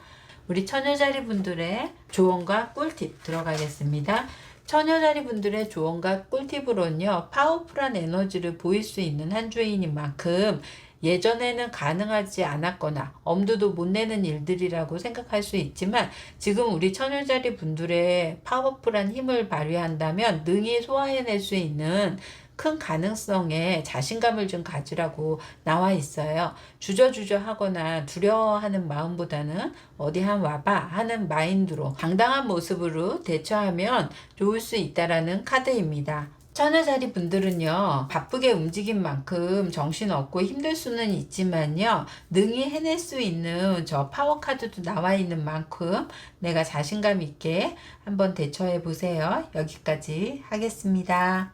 우리 처녀자리 분들의 조언과 꿀팁 들어가겠습니다. 처녀자리 분들의 조언과 꿀팁으로는요. 파워풀한 에너지를 보일 수 있는 한 주인 만큼 예전에는 가능하지 않았거나 엄두도 못 내는 일들이라고 생각할 수 있지만 지금 우리 처녀자리 분들의 파워풀한 힘을 발휘한다면 능히 소화해낼 수 있는 큰 가능성에 자신감을 좀 가지라고 나와 있어요. 주저주저 하거나 두려워하는 마음보다는 어디 한 와봐 하는 마인드로 당당한 모습으로 대처하면 좋을 수 있다라는 카드입니다. 처녀자리 분들은요, 바쁘게 움직인 만큼 정신없고 힘들 수는 있지만요, 능히 해낼 수 있는 저 파워카드도 나와 있는 만큼 내가 자신감 있게 한번 대처해 보세요. 여기까지 하겠습니다.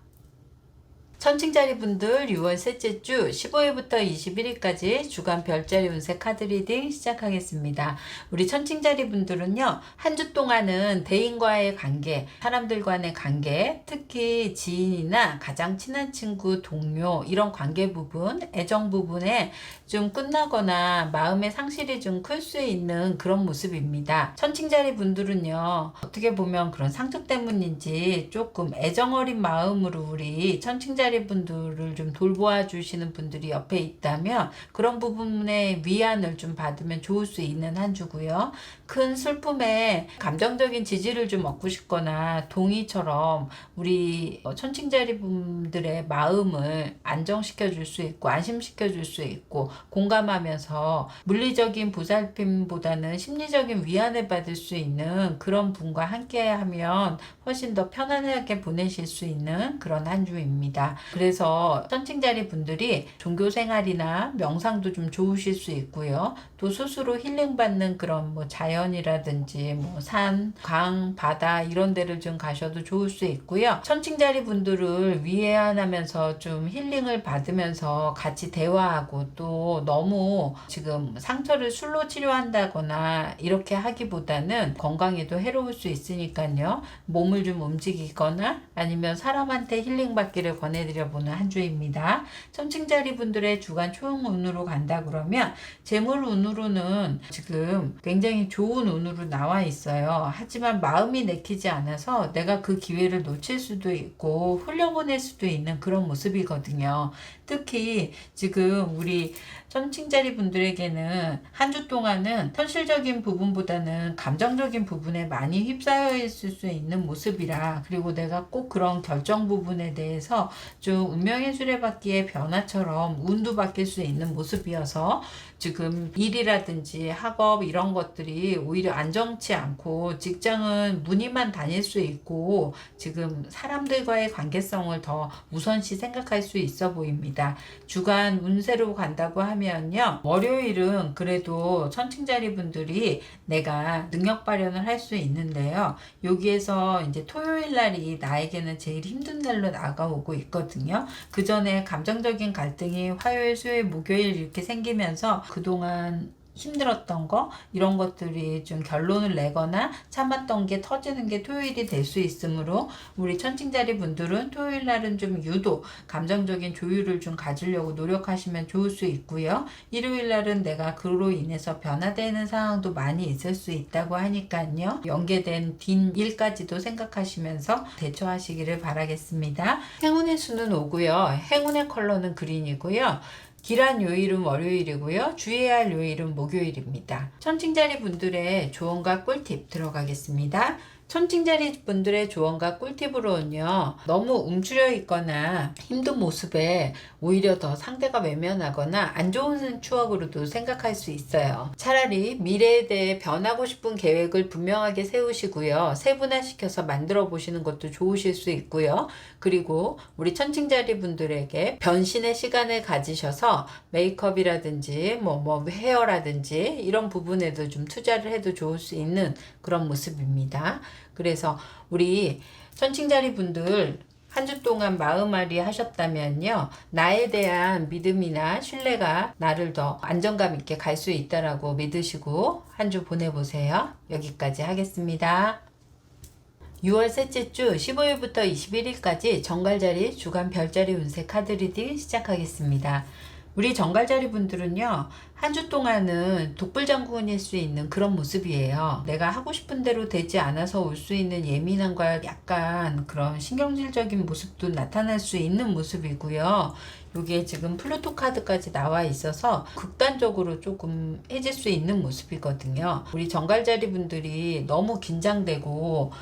천칭자리 분들 6월 셋째 주 15일부터 21일까지 주간 별자리 운세 카드 리딩 시작하겠습니다. 우리 천칭자리 분들은요. 한 주 동안은 대인과의 관계, 사람들 간의 관계, 특히 지인이나 가장 친한 친구, 동료 이런 관계 부분, 애정 부분에 좀 끝나거나 마음의 상실이 좀 클 수 있는 그런 모습입니다. 천칭자리 분들은요. 어떻게 보면 그런 상처 때문인지 조금 애정 어린 마음으로 우리 천칭자리 분들을 좀 돌보아 주시는 분들이 옆에 있다면 그런 부분에 위안을 좀 받으면 좋을 수 있는 한 주고요. 큰 슬픔에 감정적인 지지를 좀 얻고 싶거나 동의처럼 우리 천칭자리 분들의 마음을 안정시켜 줄 수 있고 안심시켜 줄 수 있고 공감하면서 물리적인 보살핌보다는 심리적인 위안을 받을 수 있는 그런 분과 함께 하면 훨씬 더 편안하게 보내실 수 있는 그런 한 주입니다. 그래서 천칭자리 분들이 종교 생활이나 명상도 좀 좋으실 수 있고요. 또 스스로 힐링받는 그런 뭐 자연이라든지 뭐 산, 강, 바다 이런 데를 좀 가셔도 좋을 수 있고요. 천칭자리 분들을 위안하면서 좀 힐링을 받으면서 같이 대화하고 또 너무 지금 상처를 술로 치료한다거나 이렇게 하기보다는 건강에도 해로울 수 있으니까요. 몸을 좀 움직이거나 아니면 사람한테 힐링 받기를 권해드려보는 한 주입니다. 천칭자리 분들의 주간 초운으로 간다 그러면 재물 운으로는 지금 굉장히 좋은 운으로 나와 있어요. 하지만 마음이 내키지 않아서 내가 그 기회를 놓칠 수도 있고 흘려보낼 수도 있는 그런 모습이거든요. 특히 지금 우리 천칭자리 분들에게는 한 주 동안은 현실적인 부분보다는 감정적인 부분에 많이 휩싸여 있을 수 있는 모습이라 그리고 내가 꼭 그런 결정 부분에 대해서 좀 운명의 수레바퀴의 변화처럼 운도 바뀔 수 있는 모습이어서 지금 일이라든지 학업 이런 것들이 오히려 안정치 않고 직장은 무늬만 다닐 수 있고 지금 사람들과의 관계성을 더 우선시 생각할 수 있어 보입니다. 주간 운세로 간다고 하면요. 월요일은 그래도 천칭자리 분들이 내가 능력 발현을 할 수 있는데요. 여기에서 이제 토요일 날이 나에게는 제일 힘든 날로 다가오고 있거든요. 그 전에 감정적인 갈등이 화요일, 수요일, 목요일 이렇게 생기면서 그동안 힘들었던 거 이런 것들이 좀 결론을 내거나 참았던 게 터지는 게 토요일이 될 수 있으므로 우리 천칭자리 분들은 토요일 날은 좀 유도 감정적인 조율을 좀 가지려고 노력하시면 좋을 수 있고요. 일요일 날은 내가 그로 인해서 변화되는 상황도 많이 있을 수 있다고 하니까요. 연계된 뒷일까지도 생각하시면서 대처하시기를 바라겠습니다. 행운의 수는 5고요. 행운의 컬러는 그린이고요. 길한 요일은 월요일이고요. 주의해야 할 요일은 목요일입니다. 천칭자리 분들의 조언과 꿀팁 들어가겠습니다. 천칭자리 분들의 조언과 꿀팁으로는요. 너무 움츠려 있거나 힘든 모습에 오히려 더 상대가 외면하거나 안 좋은 추억으로도 생각할 수 있어요. 차라리 미래에 대해 변하고 싶은 계획을 분명하게 세우시고요. 세분화시켜서 만들어 보시는 것도 좋으실 수 있고요. 그리고 우리 천칭자리 분들에게 변신의 시간을 가지셔서 메이크업이라든지 뭐 헤어라든지 이런 부분에도 좀 투자를 해도 좋을 수 있는 그런 모습입니다. 그래서 우리 천칭자리 분들 한 주 동안 마음앓이 하셨다면요. 나에 대한 믿음이나 신뢰가 나를 더 안정감 있게 갈 수 있다라고 믿으시고 한 주 보내보세요. 여기까지 하겠습니다. 6월 셋째 주 15일부터 21일까지 정갈자리 주간 별자리 운세 카드 리딩 시작하겠습니다. 우리 정갈자리 분들은요. 한 주 동안은 독불장군일 수 있는 그런 모습이에요. 내가 하고 싶은 대로 되지 않아서 올 수 있는 예민함과 약간 그런 신경질적인 모습도 나타날 수 있는 모습이고요. 여기에 지금 플루토 카드까지 나와 있어서 극단적으로 조금 해질 수 있는 모습이거든요. 우리 정갈자리 분들이 너무 긴장되고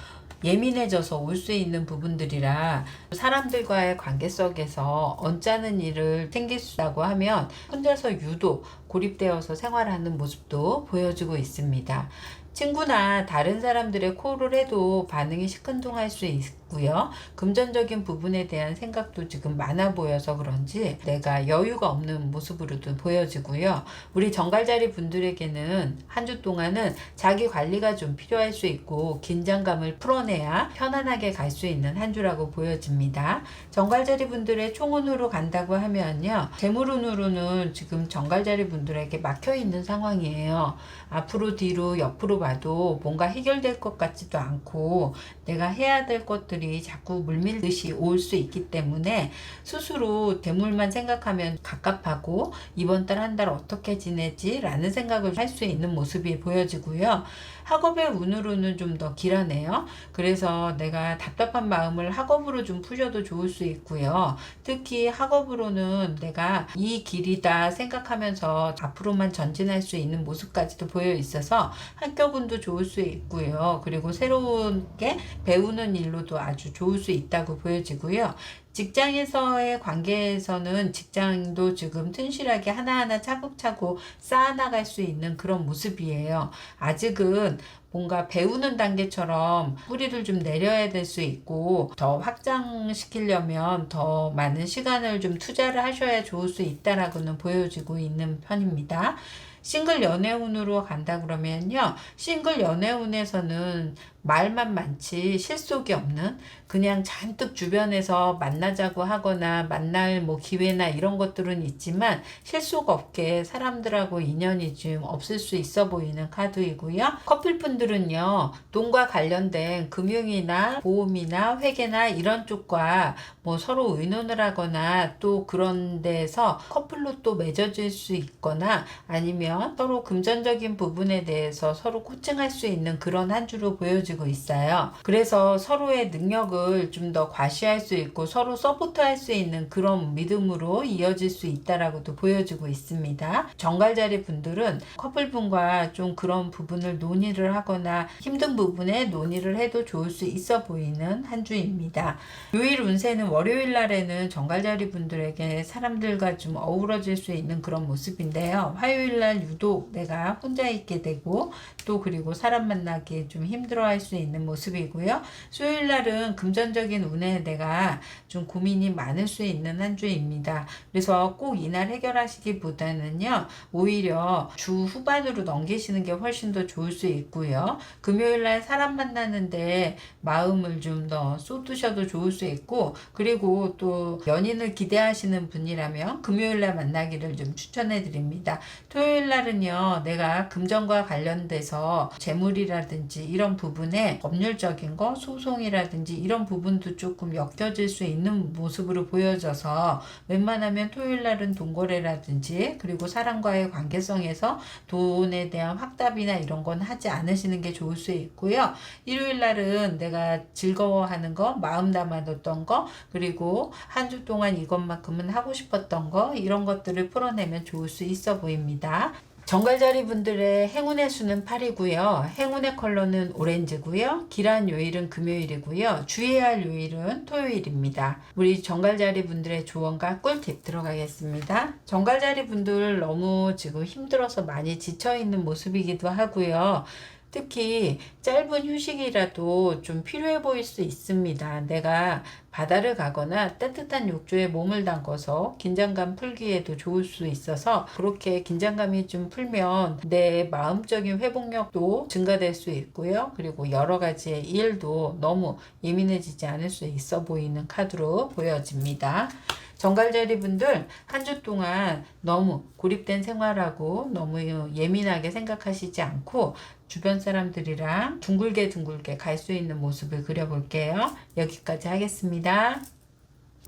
예민해져서 올 수 있는 부분들이라 사람들과의 관계 속에서 언짢은 일을 생길 수 있다고 하면 혼자서 유독 고립되어서 생활하는 모습도 보여주고 있습니다. 친구나 다른 사람들의 콜을 해도 반응이 시큰둥할 수 있고요. 금전적인 부분에 대한 생각도 지금 많아 보여서 그런지 내가 여유가 없는 모습으로도 보여지고요. 우리 정갈자리 분들에게는 한 주 동안은 자기 관리가 좀 필요할 수 있고 긴장감을 풀어내야 편안하게 갈 수 있는 한 주라고 보여집니다. 정갈자리 분들의 총운으로 간다고 하면요. 재물운으로는 지금 정갈자리 분들에게 막혀 있는 상황이에요. 앞으로 뒤로 옆으로 봐도 뭔가 해결될 것 같지도 않고 내가 해야 될 것들이 자꾸 물밀듯이 올 수 있기 때문에 스스로 대물만 생각하면 갑갑하고 이번 달 한 달 어떻게 지내지? 라는 생각을 할 수 있는 모습이 보여지고요. 학업의 운으로는 좀 더 길하네요. 그래서 내가 답답한 마음을 학업으로 좀 푸셔도 좋을 수 있고요. 특히 학업으로는 내가 이 길이다 생각하면서 앞으로만 전진할 수 있는 모습까지도 보여 있어서 학교운도 좋을 수 있고요. 그리고 새로운 게 배우는 일로도 아주 좋을 수 있다고 보여지고요. 직장에서의 관계에서는 직장도 지금 튼실하게 하나하나 차곡차곡 쌓아나갈 수 있는 그런 모습이에요. 아직은 뭔가 배우는 단계처럼 뿌리를 좀 내려야 될 수 있고 더 확장시키려면 더 많은 시간을 좀 투자를 하셔야 좋을 수 있다라고는 보여지고 있는 편입니다. 싱글 연애운으로 간다 그러면요. 싱글 연애운에서는 말만 많지 실속이 없는 그냥 잔뜩 주변에서 만나자고 하거나 만날 기회나 이런 것들은 있지만 실속 없게 사람들하고 인연이 좀 없을 수 있어 보이는 카드이고요. 커플분들은요. 돈과 관련된 금융이나 보험이나 회계나 이런 쪽과 서로 의논을 하거나 또 그런 데서 커플로 또 맺어질 수 있거나 아니면 서로 금전적인 부분에 대해서 서로 코칭할 수 있는 그런 한 주로 보여지고 있어요. 그래서 서로의 능력을 좀 더 과시할 수 있고 서로 서포트할 수 있는 그런 믿음으로 이어질 수 있다라고도 보여지고 있습니다. 정갈자리 분들은 커플분과 좀 그런 부분을 논의를 하거나 힘든 부분에 논의를 해도 좋을 수 있어 보이는 한 주입니다. 요일 운세는 월요일 날에는 정갈자리 분들에게 사람들과 좀 어우러질 수 있는 그런 모습인데요. 화요일 날 유독 내가 혼자 있게 되고 또 그리고 사람 만나기 좀 힘들어할 흘러갈 수 있는 모습이고요. 수요일 날은 금전적인 운에 내가 좀 고민이 많을 수 있는 한 주입니다. 그래서 꼭 이날 해결하시기보다는요, 오히려 주 후반으로 넘기시는 게 훨씬 더 좋을 수 있고요. 금요일 날 사람 만나는데 마음을 좀 더 쏟으셔도 좋을 수 있고, 그리고 또 연인을 기대하시는 분이라면 금요일 날 만나기를 좀 추천해 드립니다. 토요일 날은요, 내가 금전과 관련돼서 재물이라든지 이런 부분에 법률적인 거, 소송이라든지 이런 부분도 조금 엮여질 수 있는 모습으로 보여져서 웬만하면 토요일 날은 돈거래라든지 그리고 사람과의 관계성에서 돈에 대한 확답이나 이런 건 하지 않으시는 게 좋을 수 있고요. 일요일 날은 내가 즐거워하는 거, 마음 담아뒀던 거, 그리고 한 주 동안 이것만큼은 하고 싶었던 거, 이런 것들을 풀어내면 좋을 수 있어 보입니다. 정갈자리 분들의 행운의 수는 8이고요. 행운의 컬러는 오렌지고요. 길한 요일은 금요일이고요. 주의해야 할 요일은 토요일입니다. 우리 정갈자리 분들의 조언과 꿀팁 들어가겠습니다. 정갈자리 분들 너무 지금 힘들어서 많이 지쳐있는 모습이기도 하고요. 특히 짧은 휴식이라도 좀 필요해 보일 수 있습니다. 내가 바다를 가거나 따뜻한 욕조에 몸을 담궈서 긴장감 풀기에도 좋을 수 있어서 그렇게 긴장감이 좀 풀면 내 마음적인 회복력도 증가될 수 있고요. 그리고 여러 가지의 일도 너무 예민해지지 않을 수 있어 보이는 카드로 보여집니다. 정갈자리 분들 한 주 동안 너무 고립된 생활하고 너무 예민하게 생각하시지 않고 주변 사람들이랑 둥글게 갈 수 있는 모습을 그려볼게요. 여기까지 하겠습니다.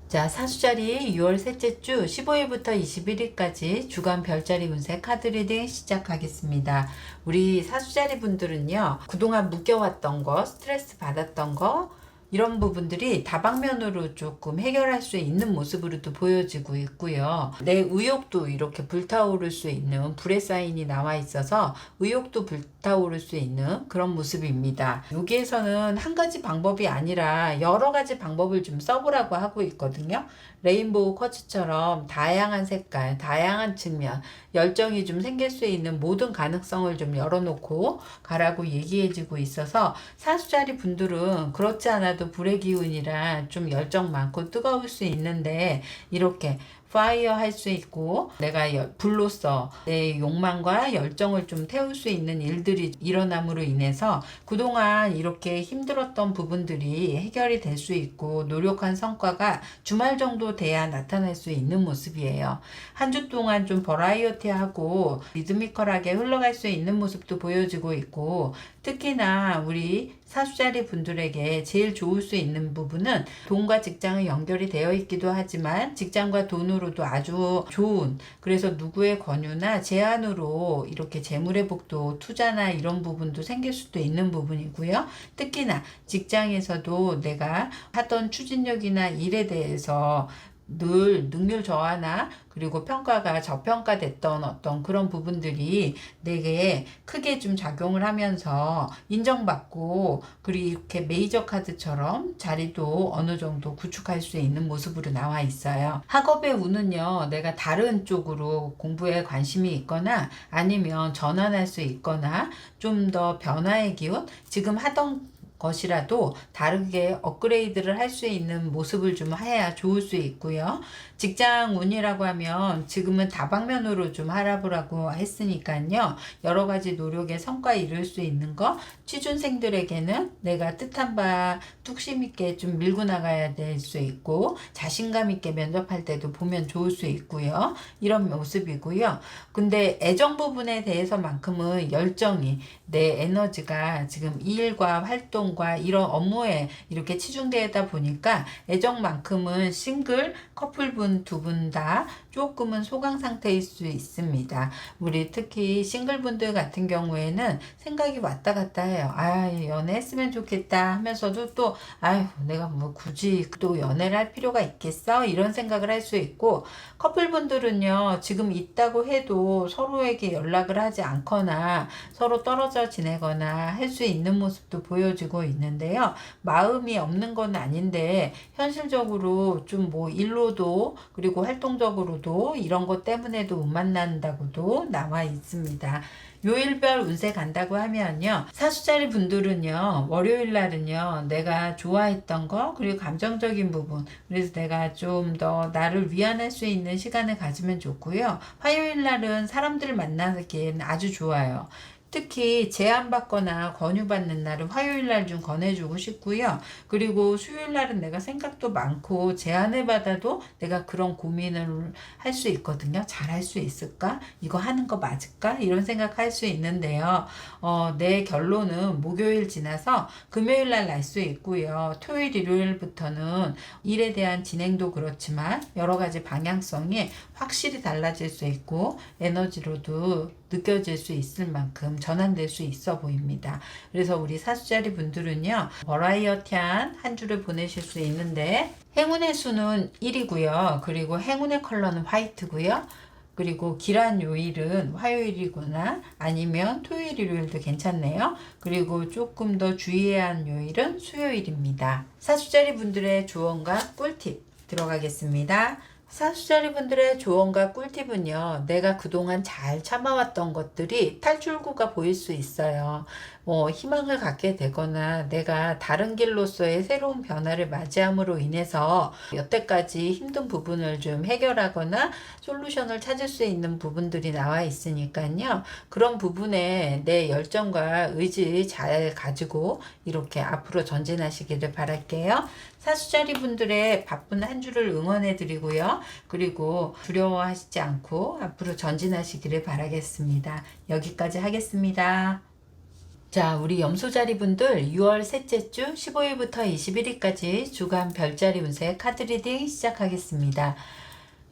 자, 사수자리 6월 셋째 주 15일부터 21일까지 주간 별자리 운세 카드 리딩 시작하겠습니다. 우리 사수자리 분들은요, 그동안 묶여왔던 거, 스트레스 받았던 거, 이런 부분들이 다방면으로 조금 해결할 수 있는 모습으로도 보여지고 있고요. 내 의욕도 이렇게 불타오를 수 있는 불의 사인이 나와 있어서 의욕도 불타오를 수 있는 그런 모습입니다. 여기에서는 한 가지 방법이 아니라 여러 가지 방법을 좀 써보라고 하고 있거든요. 레인보우 쿼츠처럼 다양한 색깔, 다양한 측면, 열정이 좀 생길 수 있는 모든 가능성을 좀 열어놓고 가라고 얘기해주고 있어서 사수자리 분들은 그렇지 않아도 불의 기운이라 좀 열정 많고 뜨거울 수 있는데 이렇게 파이어 할 수 있고 내가 불로써 내 욕망과 열정을 좀 태울 수 있는 일들이 일어남으로 인해서 그동안 이렇게 힘들었던 부분들이 해결이 될 수 있고 노력한 성과가 주말 정도 돼야 나타날 수 있는 모습이에요. 한 주 동안 좀 버라이어티하고 리드미컬하게 흘러갈 수 있는 모습도 보여지고 있고 특히나 우리 사수자리 분들에게 제일 좋을 수 있는 부분은 돈과 직장은 연결이 되어 있기도 하지만 직장과 돈으로도 아주 좋은, 그래서 누구의 권유나 제안으로 이렇게 재물회복도 투자나 이런 부분도 생길 수도 있는 부분이고요. 특히나 직장에서도 내가 하던 추진력이나 일에 대해서 늘 능률 저하나 그리고 평가가 저평가됐던 어떤 그런 부분들이 내게 크게 좀 작용을 하면서 인정받고 그리고 이렇게 메이저 카드처럼 자리도 어느 정도 구축할 수 있는 모습으로 나와 있어요. 학업의 운은요, 내가 다른 쪽으로 공부에 관심이 있거나 아니면 전환할 수 있거나 좀 더 변화의 기운, 지금 하던 것이라도 다르게 업그레이드를 할 수 있는 모습을 좀 해야 좋을 수 있고요. 직장 운이라고 하면 지금은 다방면으로 좀 알아보라고 했으니까요. 여러 가지 노력의 성과 이룰 수 있는 거, 취준생들에게는 내가 뜻한 바 뚝심 있게 좀 밀고 나가야 될 수 있고 자신감 있게 면접할 때도 보면 좋을 수 있고요. 이런 모습이고요. 근데 애정 부분에 대해서만큼은 열정이 내 에너지가 지금 일과 활동과 이런 업무에 이렇게 치중되다 보니까 애정만큼은 싱글 커플분 두 분 다 조금은 소강 상태일 수 있습니다. 우리 특히 싱글분들 같은 경우에는 생각이 왔다 갔다 해요. 아, 연애했으면 좋겠다 하면서도 또 아유, 내가 뭐 굳이 또 연애를 할 필요가 있겠어? 이런 생각을 할 수 있고, 커플분들은요, 지금 있다고 해도 서로에게 연락을 하지 않거나 서로 떨어져 지내거나 할 수 있는 모습도 보여지고 있는데요. 마음이 없는 건 아닌데 현실적으로 좀 뭐 일로도 그리고 활동적으로도 이런 것 때문에도 못 만난다고도 나와 있습니다. 요일별 운세 간다고 하면요. 사수자리 분들은요. 월요일 날은요. 내가 좋아했던 거 그리고 감정적인 부분 그래서 내가 좀 더 나를 위안할 수 있는 시간을 가지면 좋고요. 화요일 날은 사람들을 만나기에는 아주 좋아요. 특히 제안받거나 권유받는 날은 화요일 날 좀 권해주고 싶고요. 그리고 수요일 날은 내가 생각도 많고 제안을 받아도 내가 그런 고민을 할 수 있거든요. 잘할 수 있을까? 이거 하는 거 맞을까? 이런 생각할 수 있는데요. 내 결론은 목요일 지나서 금요일 날 날 수 있고요. 토요일, 일요일부터는 일에 대한 진행도 그렇지만 여러 가지 방향성이 확실히 달라질 수 있고 에너지로도 느껴질 수 있을 만큼 전환될 수 있어 보입니다. 그래서 우리 사수자리 분들은요. 버라이어티한 한 주를 보내실 수 있는데 행운의 수는 1이고요. 그리고 행운의 컬러는 화이트고요. 그리고 길한 요일은 화요일이거나 아니면 토요일, 일요일도 괜찮네요. 그리고 조금 더 주의해야 하는 요일은 수요일입니다. 사수자리 분들의 조언과 꿀팁 들어가겠습니다. 사수자리 분들의 조언과 꿀팁은요. 내가 그동안 잘 참아왔던 것들이 탈출구가 보일 수 있어요. 희망을 갖게 되거나 내가 다른 길로서의 새로운 변화를 맞이함으로 인해서 여태까지 힘든 부분을 좀 해결하거나 솔루션을 찾을 수 있는 부분들이 나와 있으니까요. 그런 부분에 내 열정과 의지 잘 가지고 이렇게 앞으로 전진하시기를 바랄게요. 사수자리 분들의 바쁜 한 주를 응원해 드리고요. 그리고 두려워하시지 않고 앞으로 전진하시기를 바라겠습니다. 여기까지 하겠습니다. 자, 우리 염소자리 분들 6월 셋째 주 15일부터 21일까지 주간 별자리 운세 카드 리딩 시작하겠습니다.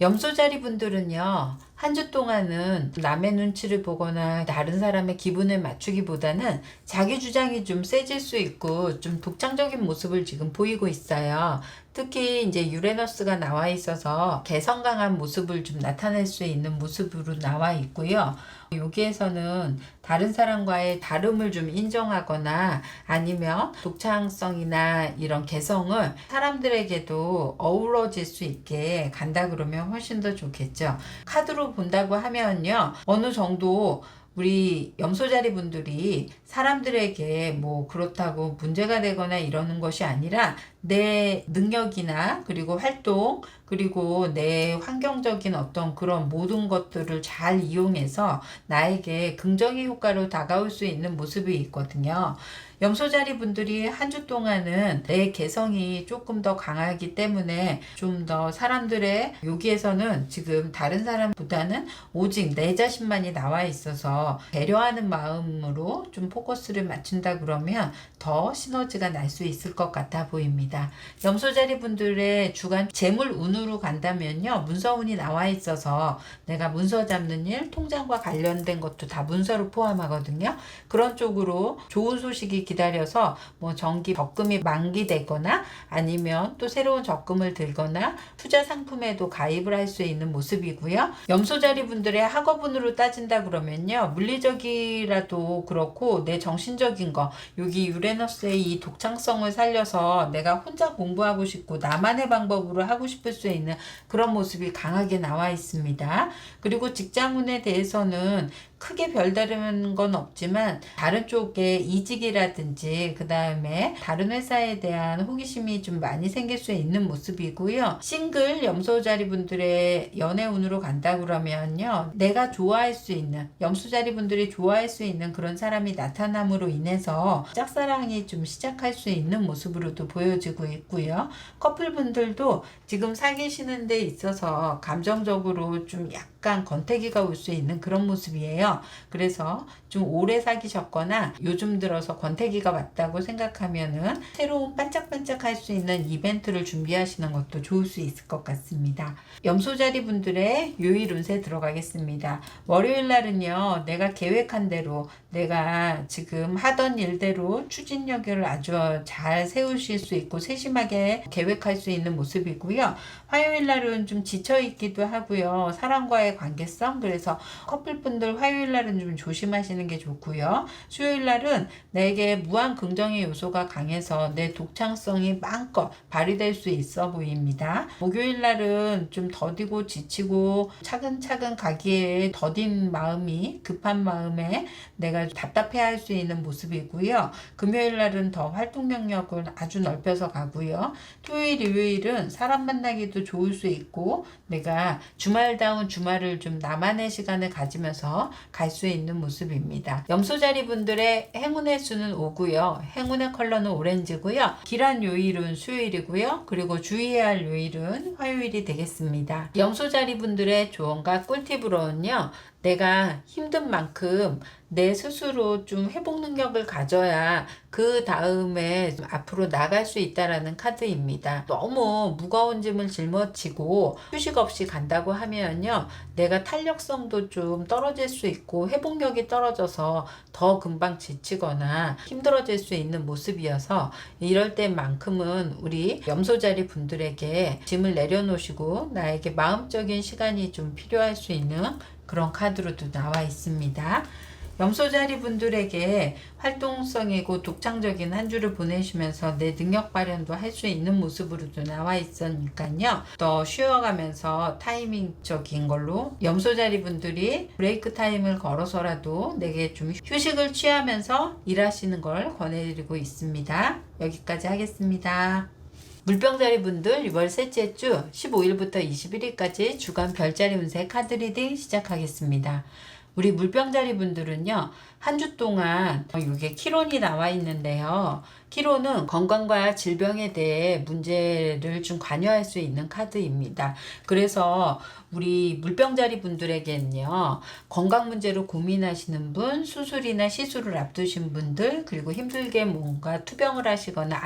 염소자리 분들은요. 한 주 동안은 남의 눈치를 보거나 다른 사람의 기분을 맞추기보다는 자기 주장이 좀 세질 수 있고 좀 독창적인 모습을 지금 보이고 있어요. 특히 이제 유레너스가 나와 있어서 개성 강한 모습을 좀 나타낼 수 있는 모습으로 나와 있고요. 여기에서는 다른 사람과의 다름을 좀 인정하거나 아니면 독창성이나 이런 개성을 사람들에게도 어우러질 수 있게 간다 그러면 훨씬 더 좋겠죠. 카드로 본다고 하면요. 어느 정도 우리 염소자리 분들이 사람들에게 뭐 그렇다고 문제가 되거나 이러는 것이 아니라 내 능력이나 그리고 활동 그리고 내 환경적인 어떤 그런 모든 것들을 잘 이용해서 나에게 긍정의 효과로 다가올 수 있는 모습이 있거든요. 염소자리 분들이 한 주 동안은 내 개성이 조금 더 강하기 때문에 좀 더 사람들의 여기에서는 지금 다른 사람보다는 오직 내 자신만이 나와 있어서 배려하는 마음으로 좀 포커스를 맞춘다 그러면 더 시너지가 날 수 있을 것 같아 보입니다. 염소자리 분들의 주간 재물 운으로 간다면요. 문서운이 나와 있어서 내가 문서 잡는 일, 통장과 관련된 것도 다 문서로 포함하거든요. 그런 쪽으로 좋은 소식이 기다려서 뭐 정기 적금이 만기되거나 아니면 또 새로운 적금을 들거나 투자 상품에도 가입을 할 수 있는 모습이고요. 염소자리 분들의 학업운으로 따진다 그러면요. 물리적이라도 그렇고 내 정신적인 거 여기 유레너스의 이 독창성을 살려서 내가 혼자 공부하고 싶고 나만의 방법으로 하고 싶을 수 있는 그런 모습이 강하게 나와 있습니다. 그리고 직장운에 대해서는 크게 별다른 건 없지만 다른 쪽에 이직이라든지 그 다음에 다른 회사에 대한 호기심이 좀 많이 생길 수 있는 모습이고요. 싱글 염소자리 분들의 연애운으로 간다 그러면요. 내가 좋아할 수 있는 염소자리 분들이 좋아할 수 있는 그런 사람이 나타남으로 인해서 짝사랑이 좀 시작할 수 있는 모습으로도 보여지고 있고요. 커플분들도 지금 사귀시는 데 있어서 감정적으로 좀 약간 권태기가 올 수 있는 그런 모습이에요. 그래서 좀 오래 사귀셨거나 요즘 들어서 권태기가 왔다고 생각하면은 새로운 반짝반짝 할 수 있는 이벤트를 준비하시는 것도 좋을 수 있을 것 같습니다. 염소자리 분들의 요일 운세 들어가겠습니다. 월요일 날은요. 내가 계획한 대로 내가 지금 하던 일대로 추진력을 아주 잘 세우실 수 있고 세심하게 계획할 수 있는 모습이고요. 화요일 날은 좀 지쳐있기도 하고요. 사람과의 관계성 그래서 커플분들 화요일 날은 좀 조심하시는 게 좋고요. 수요일 날은 내게 무한 긍정의 요소가 강해서 내 독창성이 마음껏 발휘될 수 있어 보입니다. 목요일 날은 좀 더디고 지치고 차근차근 가기에 더딘 마음이 급한 마음에 내가 답답해할 수 있는 모습이고요. 금요일 날은 더 활동 영역을 아주 넓혀서 가고요. 토요일, 일요일은 사람 만나기도 좋을 수 있고 내가 주말다운 주말을 좀 나만의 시간을 가지면서 갈 수 있는 모습입니다. 염소자리 분들의 행운의 수는 5고요. 행운의 컬러는 오렌지고요. 길한 요일은 수요일이고요. 그리고 주의해야 할 요일은 화요일이 되겠습니다. 염소자리 분들의 조언과 꿀팁으로는요. 내가 힘든 만큼 내 스스로 좀 회복 능력을 가져야 그 다음에 앞으로 나갈 수 있다라는 카드입니다. 너무 무거운 짐을 짊어지고 휴식 없이 간다고 하면요. 내가 탄력성도 좀 떨어질 수 있고 회복력이 떨어져서 더 금방 지치거나 힘들어질 수 있는 모습이어서 이럴 때만큼은 우리 염소자리 분들에게 짐을 내려놓으시고 나에게 마음적인 시간이 좀 필요할 수 있는 그런 카드로도 나와 있습니다. 염소자리 분들에게 활동성이고 독창적인 한 주를 보내시면서 내 능력 발현도 할 수 있는 모습으로도 나와 있으니까요. 더 쉬어가면서 타이밍적인 걸로 염소자리 분들이 브레이크 타임을 걸어서라도 내게 좀 휴식을 취하면서 일하시는 걸 권해드리고 있습니다. 여기까지 하겠습니다. 물병자리 분들 6월 셋째 주 15일부터 21일까지 주간 별자리 운세 카드 리딩 시작하겠습니다. 우리 물병자리 분들은요. 한 주 동안 이게 키론이 나와 있는데요. 키론은 건강과 질병에 대해 문제를 좀 관여할 수 있는 카드입니다. 그래서 우리 물병자리 분들에게는요. 건강 문제로 고민하시는 분, 수술이나 시술을 앞두신 분들, 그리고 힘들게 뭔가 투병을 하시거나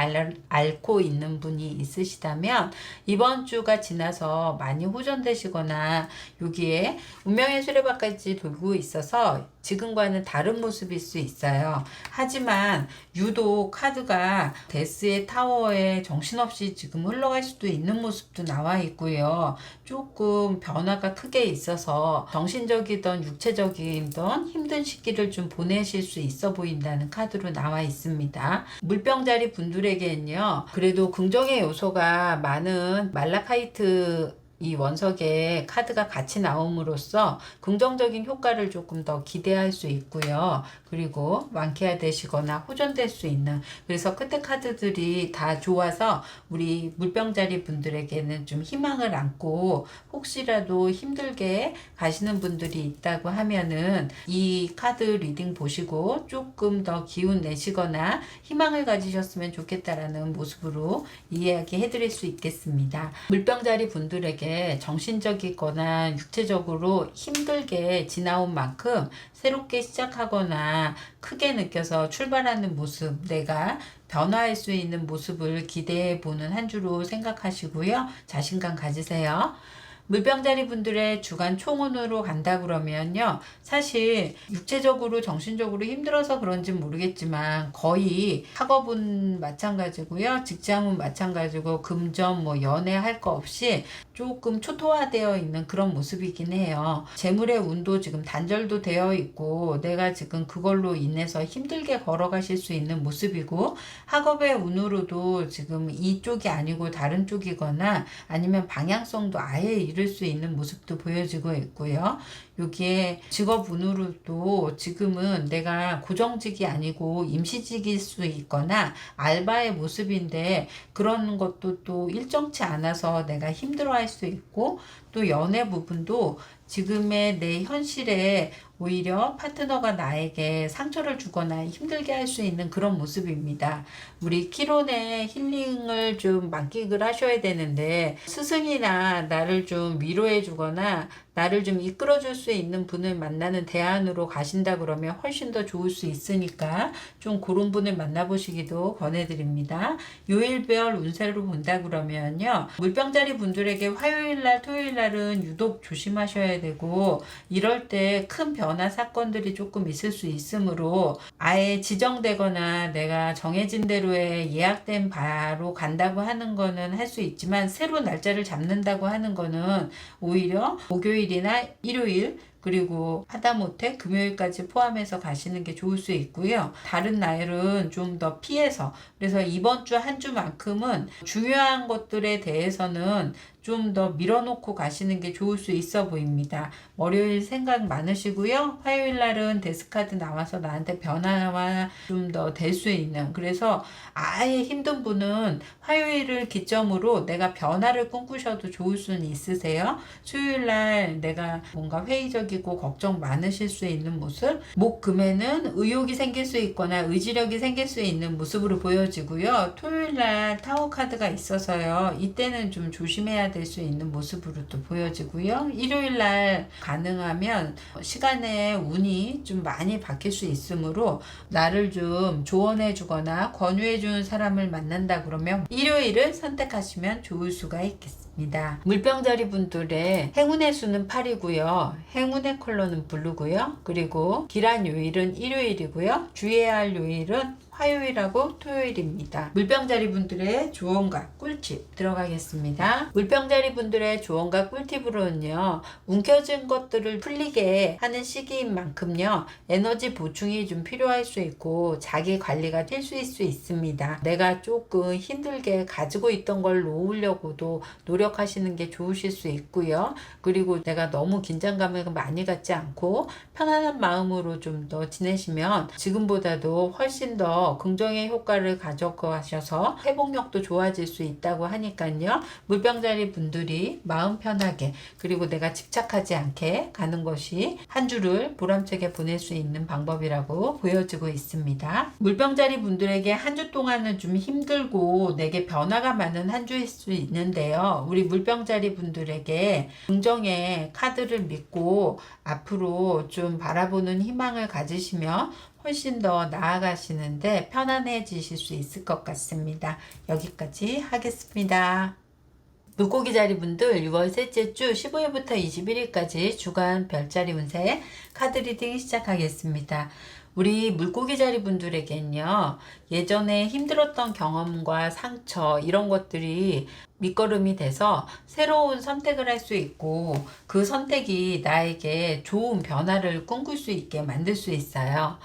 앓고 있는 분이 있으시다면 이번 주가 지나서 많이 호전되시거나 여기에 운명의 수레바까지 돌고 있어서 지금과는 다른 모습일 수 있어요. 하지만 유독 카드가 데스의 타워에 정신없이 지금 흘러갈 수도 있는 모습도 나와 있고요. 조금 변화가 크게 있어서 정신적이든 육체적이든 힘든 시기를 좀 보내실 수 있어 보인다는 카드로 나와 있습니다. 물병자리 분들에게는요. 그래도 긍정의 요소가 많은 말라카이트 이 원석에 카드가 같이 나옴으로써 긍정적인 효과를 조금 더 기대할 수 있고요. 그리고 완쾌되시거나 호전될 수 있는 그래서 끝에 카드들이 다 좋아서 우리 물병자리 분들에게는 좀 희망을 안고 혹시라도 힘들게 가시는 분들이 있다고 하면은 이 카드 리딩 보시고 조금 더 기운 내시거나 희망을 가지셨으면 좋겠다라는 모습으로 이야기 해드릴 수 있겠습니다. 물병자리 분들에게 정신적이거나 육체적으로 힘들게 지나온 만큼 새롭게 시작하거나 크게 느껴서 출발하는 모습, 내가 변화할 수 있는 모습을 기대해 보는 한 주로 생각하시고요. 자신감 가지세요. 물병자리 분들의 주간 총운으로 간다 그러면요. 사실 육체적으로 정신적으로 힘들어서 그런지 모르겠지만 거의 학업은 마찬가지고요. 직장은 마찬가지고 금전 뭐 연애할 거 없이 조금 초토화되어 있는 그런 모습이긴 해요. 재물의 운도 지금 단절도 되어 있고 내가 지금 그걸로 인해서 힘들게 걸어가실 수 있는 모습이고 학업의 운으로도 지금 이쪽이 아니고 다른 쪽이거나 아니면 방향성도 아예 잃을 수 있는 모습도 보여지고 있고요. 여기에 직업 운으로도 지금은 내가 고정직이 아니고 임시직일 수 있거나 알바의 모습인데 그런 것도 또 일정치 않아서 내가 힘들어할 수 있고 또 연애 부분도 지금의 내 현실에 오히려 파트너가 나에게 상처를 주거나 힘들게 할 수 있는 그런 모습입니다. 우리 키론의 힐링을 좀 만끽을 하셔야 되는데 스승이나 나를 좀 위로해 주거나 나를 좀 이끌어 줄 수 있는 분을 만나는 대안으로 가신다 그러면 훨씬 더 좋을 수 있으니까 좀 그런 분을 만나보시기도 권해드립니다. 요일별 운세로 본다 그러면요. 물병자리 분들에게 화요일날 토요일날은 유독 조심하셔야 되고 이럴 때 큰 변화 사건들이 조금 있을 수 있으므로 아예 지정되거나 내가 정해진 대로의 예약된 바로 간다고 하는 거는 할 수 있지만 새로 날짜를 잡는다고 하는 거는 오히려 목요일이나 일요일 그리고 하다못해 금요일까지 포함해서 가시는 게 좋을 수 있고요. 다른 날은 좀 더 피해서, 그래서 이번 주 한 주만큼은 중요한 것들에 대해서는 좀 더 밀어놓고 가시는 게 좋을 수 있어 보입니다. 월요일 생각 많으시고요. 화요일 날은 데스카드 나와서 나한테 변화와 좀 더 될 수 있는, 그래서 아예 힘든 분은 화요일을 기점으로 내가 변화를 꿈꾸셔도 좋을 수는 있으세요. 수요일 날 내가 뭔가 회의적이고 걱정 많으실 수 있는 모습, 목 금에는 의욕이 생길 수 있거나 의지력이 생길 수 있는 모습으로 보여지고요. 토요일 날 타워 카드가 있어서요. 이때는 좀 조심해야 될 수 있는 모습으로 또 보여지고요. 일요일 날 가능하면 시간에 운이 좀 많이 바뀔 수 있으므로 나를 좀 조언해 주거나 권유해 주는 사람을 만난다 그러면 일요일을 선택하시면 좋을 수가 있겠습니다. 물병자리 분들의 행운의 수는 8이고요. 행운의 컬러는 블루고요. 그리고 길한 요일은 일요일이고요. 주의해야 할 요일은 화요일하고 토요일입니다. 물병자리 분들의 조언과 꿀팁 들어가겠습니다. 물병자리 분들의 조언과 꿀팁으로는요, 움켜진 것들을 풀리게 하는 시기인 만큼요, 에너지 보충이 좀 필요할 수 있고 자기 관리가 필수일 수 있습니다. 내가 조금 힘들게 가지고 있던 걸 놓으려고도 노력하시는 게 좋으실 수 있고요. 그리고 내가 너무 긴장감을 많이 갖지 않고 편안한 마음으로 좀 더 지내시면 지금보다도 훨씬 더 긍정의 효과를 가져가셔서 회복력도 좋아질 수 있다고 하니까요. 물병자리 분들이 마음 편하게, 그리고 내가 집착하지 않게 가는 것이 한 주를 보람차게 보낼 수 있는 방법이라고 보여지고 있습니다. 물병자리 분들에게 한 주 동안은 좀 힘들고 내게 변화가 많은 한 주일 수 있는데요. 우리 물병자리 분들에게 긍정의 카드를 믿고 앞으로 좀 바라보는 희망을 가지시면 훨씬 더 나아가시는데 편안해지실 수 있을 것 같습니다. 여기까지 하겠습니다. 물고기 자리 분들 6월 셋째 주 15일부터 21일까지 주간 별자리 운세 카드 리딩 시작하겠습니다. 우리 물고기 자리 분들에겐요, 예전에 힘들었던 경험과 상처 이런 것들이 밑거름이 돼서 새로운 선택을 할 수 있고 그 선택이 나에게 좋은 변화를 꿈꿀 수 있게 만들 수 있어요.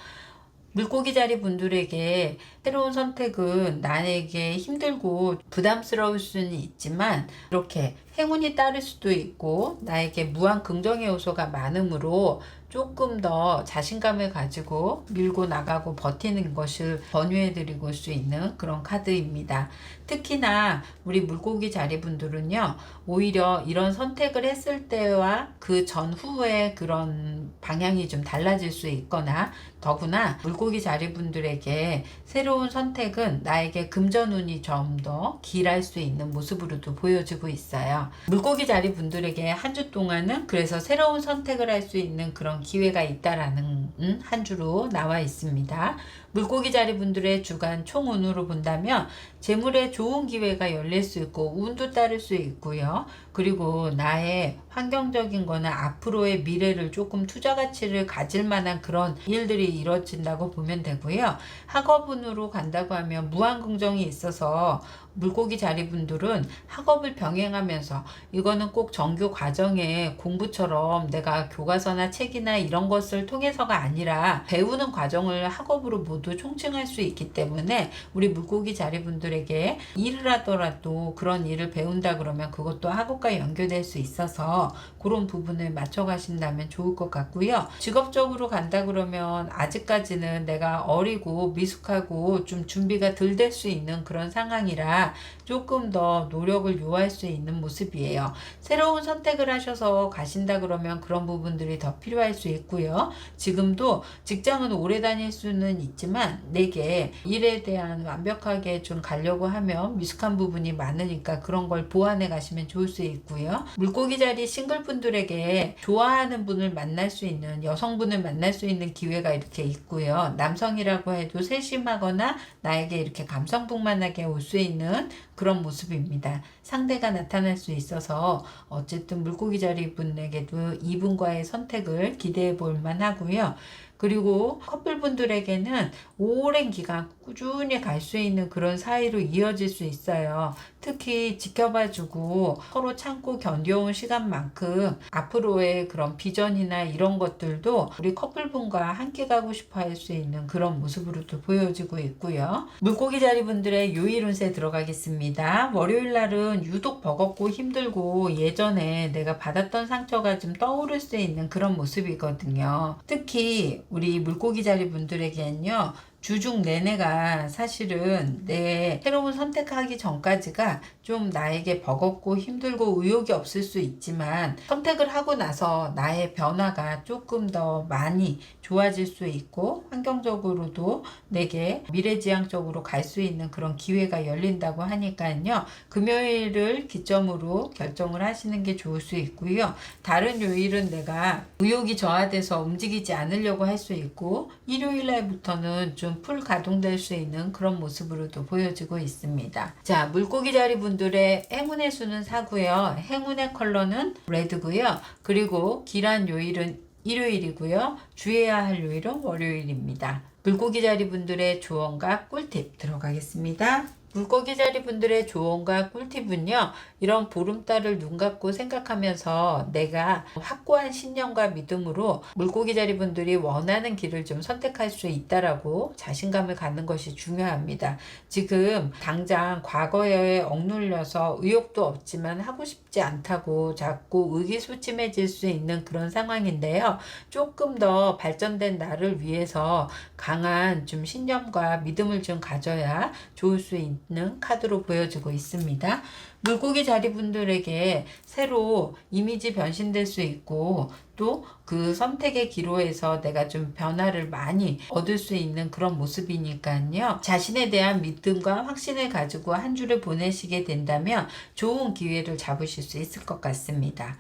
물고기 자리 분들에게 새로운 선택은 나에게 힘들고 부담스러울 수는 있지만 이렇게 행운이 따를 수도 있고 나에게 무한 긍정의 요소가 많으므로 조금 더 자신감을 가지고 밀고 나가고 버티는 것을 권유해 드리고 수 있는 그런 카드입니다. 특히나 우리 물고기 자리 분들은요, 오히려 이런 선택을 했을 때와 그 전후의 그런 방향이 좀 달라질 수 있거나, 더구나 물고기 자리 분들에게 새로운 선택은 나에게 금전운이 좀 더 길할 수 있는 모습으로도 보여지고 있어요. 물고기 자리 분들에게 한 주 동안은 그래서 새로운 선택을 할 수 있는 그런 기회가 있다라는 한 주로 나와 있습니다. 물고기 자리 분들의 주간 총운으로 본다면 재물에 좋은 기회가 열릴 수 있고 운도 따를 수 있고요. 그리고 나의 환경적인 거나 앞으로의 미래를 조금 투자 가치를 가질 만한 그런 일들이 이루어진다고 보면 되고요. 학업운으로 간다고 하면 무한 긍정이 있어서 물고기 자리 분들은 학업을 병행하면서, 이거는 꼭 정규 과정의 공부처럼 내가 교과서나 책이나 이런 것을 통해서가 아니라 배우는 과정을 학업으로 모두 총칭할 수 있기 때문에 우리 물고기 자리 분들에게 일을 하더라도 그런 일을 배운다 그러면 그것도 학업과 연결될 수 있어서 그런 부분을 맞춰 가신다면 좋을 것 같고요. 직업적으로 간다 그러면 아직까지는 내가 어리고 미숙하고 좀 준비가 덜 될 수 있는 그런 상황이라 조금 더 노력을 요할 수 있는 모습이에요. 새로운 선택을 하셔서 가신다 그러면 그런 부분들이 더 필요할 수 있고요. 지금도 직장은 오래 다닐 수는 있지만 내게 일에 대한 완벽하게 좀 가려고 하면 미숙한 부분이 많으니까 그런 걸 보완해 가시면 좋을 수 있고요. 물고기 자리 싱글분들에게 좋아하는 분을 만날 수 있는, 여성분을 만날 수 있는 기회가 이렇게 있고요. 남성이라고 해도 세심하거나 나에게 이렇게 감성풍만하게 올 수 있는 그런 모습입니다. 상대가 나타날 수 있어서 어쨌든 물고기 자리 분에게도 이분과의 선택을 기대해 볼 만하고요. 그리고 커플분들에게는 오랜 기간 꾸준히 갈 수 있는 그런 사이로 이어질 수 있어요. 특히 지켜봐주고 서로 참고 견뎌온 시간만큼 앞으로의 그런 비전이나 이런 것들도 우리 커플분과 함께 가고 싶어 할 수 있는 그런 모습으로도 보여지고 있고요. 물고기 자리 분들의 요일 운세 들어가겠습니다. 월요일 날은 유독 버겁고 힘들고 예전에 내가 받았던 상처가 좀 떠오를 수 있는 그런 모습이거든요. 특히 우리 물고기 자리 분들에게는요. 주중 내내가 사실은 내 새로운 선택하기 전까지가 좀 나에게 버겁고 힘들고 의욕이 없을 수 있지만 선택을 하고 나서 나의 변화가 조금 더 많이 좋아질 수 있고 환경적으로도 내게 미래지향적으로 갈 수 있는 그런 기회가 열린다고 하니까요. 금요일을 기점으로 결정을 하시는 게 좋을 수 있고요. 다른 요일은 내가 의욕이 저하돼서 움직이지 않으려고 할 수 있고 일요일 날부터는 좀 풀 가동될 수 있는 그런 모습으로도 보여지고 있습니다. 자, 물고기 자리 분들의 행운의 수는 4고요. 행운의 컬러는 레드고요. 그리고 길한 요일은 일요일이고요. 주의해야 할 요일은 월요일입니다. 물고기 자리 분들의 조언과 꿀팁 들어가겠습니다. 물고기 자리 분들의 조언과 꿀팁은요. 이런 보름달을 눈 감고 생각하면서 내가 확고한 신념과 믿음으로 물고기 자리 분들이 원하는 길을 좀 선택할 수 있다라고 자신감을 갖는 것이 중요합니다. 지금 당장 과거에 억눌려서 의욕도 없지만 하고 싶지 않다고 자꾸 의기소침해질 수 있는 그런 상황인데요. 조금 더 발전된 나를 위해서 강한 좀 신념과 믿음을 좀 가져야 좋을 수 있는 카드로 보여지고 있습니다. 물고기 자리 분들에게 새로 이미지 변신될 수 있고 또 그 선택의 기로에서 내가 좀 변화를 많이 얻을 수 있는 그런 모습이니까요. 자신에 대한 믿음과 확신을 가지고 한 주를 보내시게 된다면 좋은 기회를 잡으실 수 있을 것 같습니다.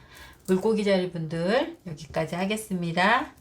물고기 자리 분들 여기까지 하겠습니다.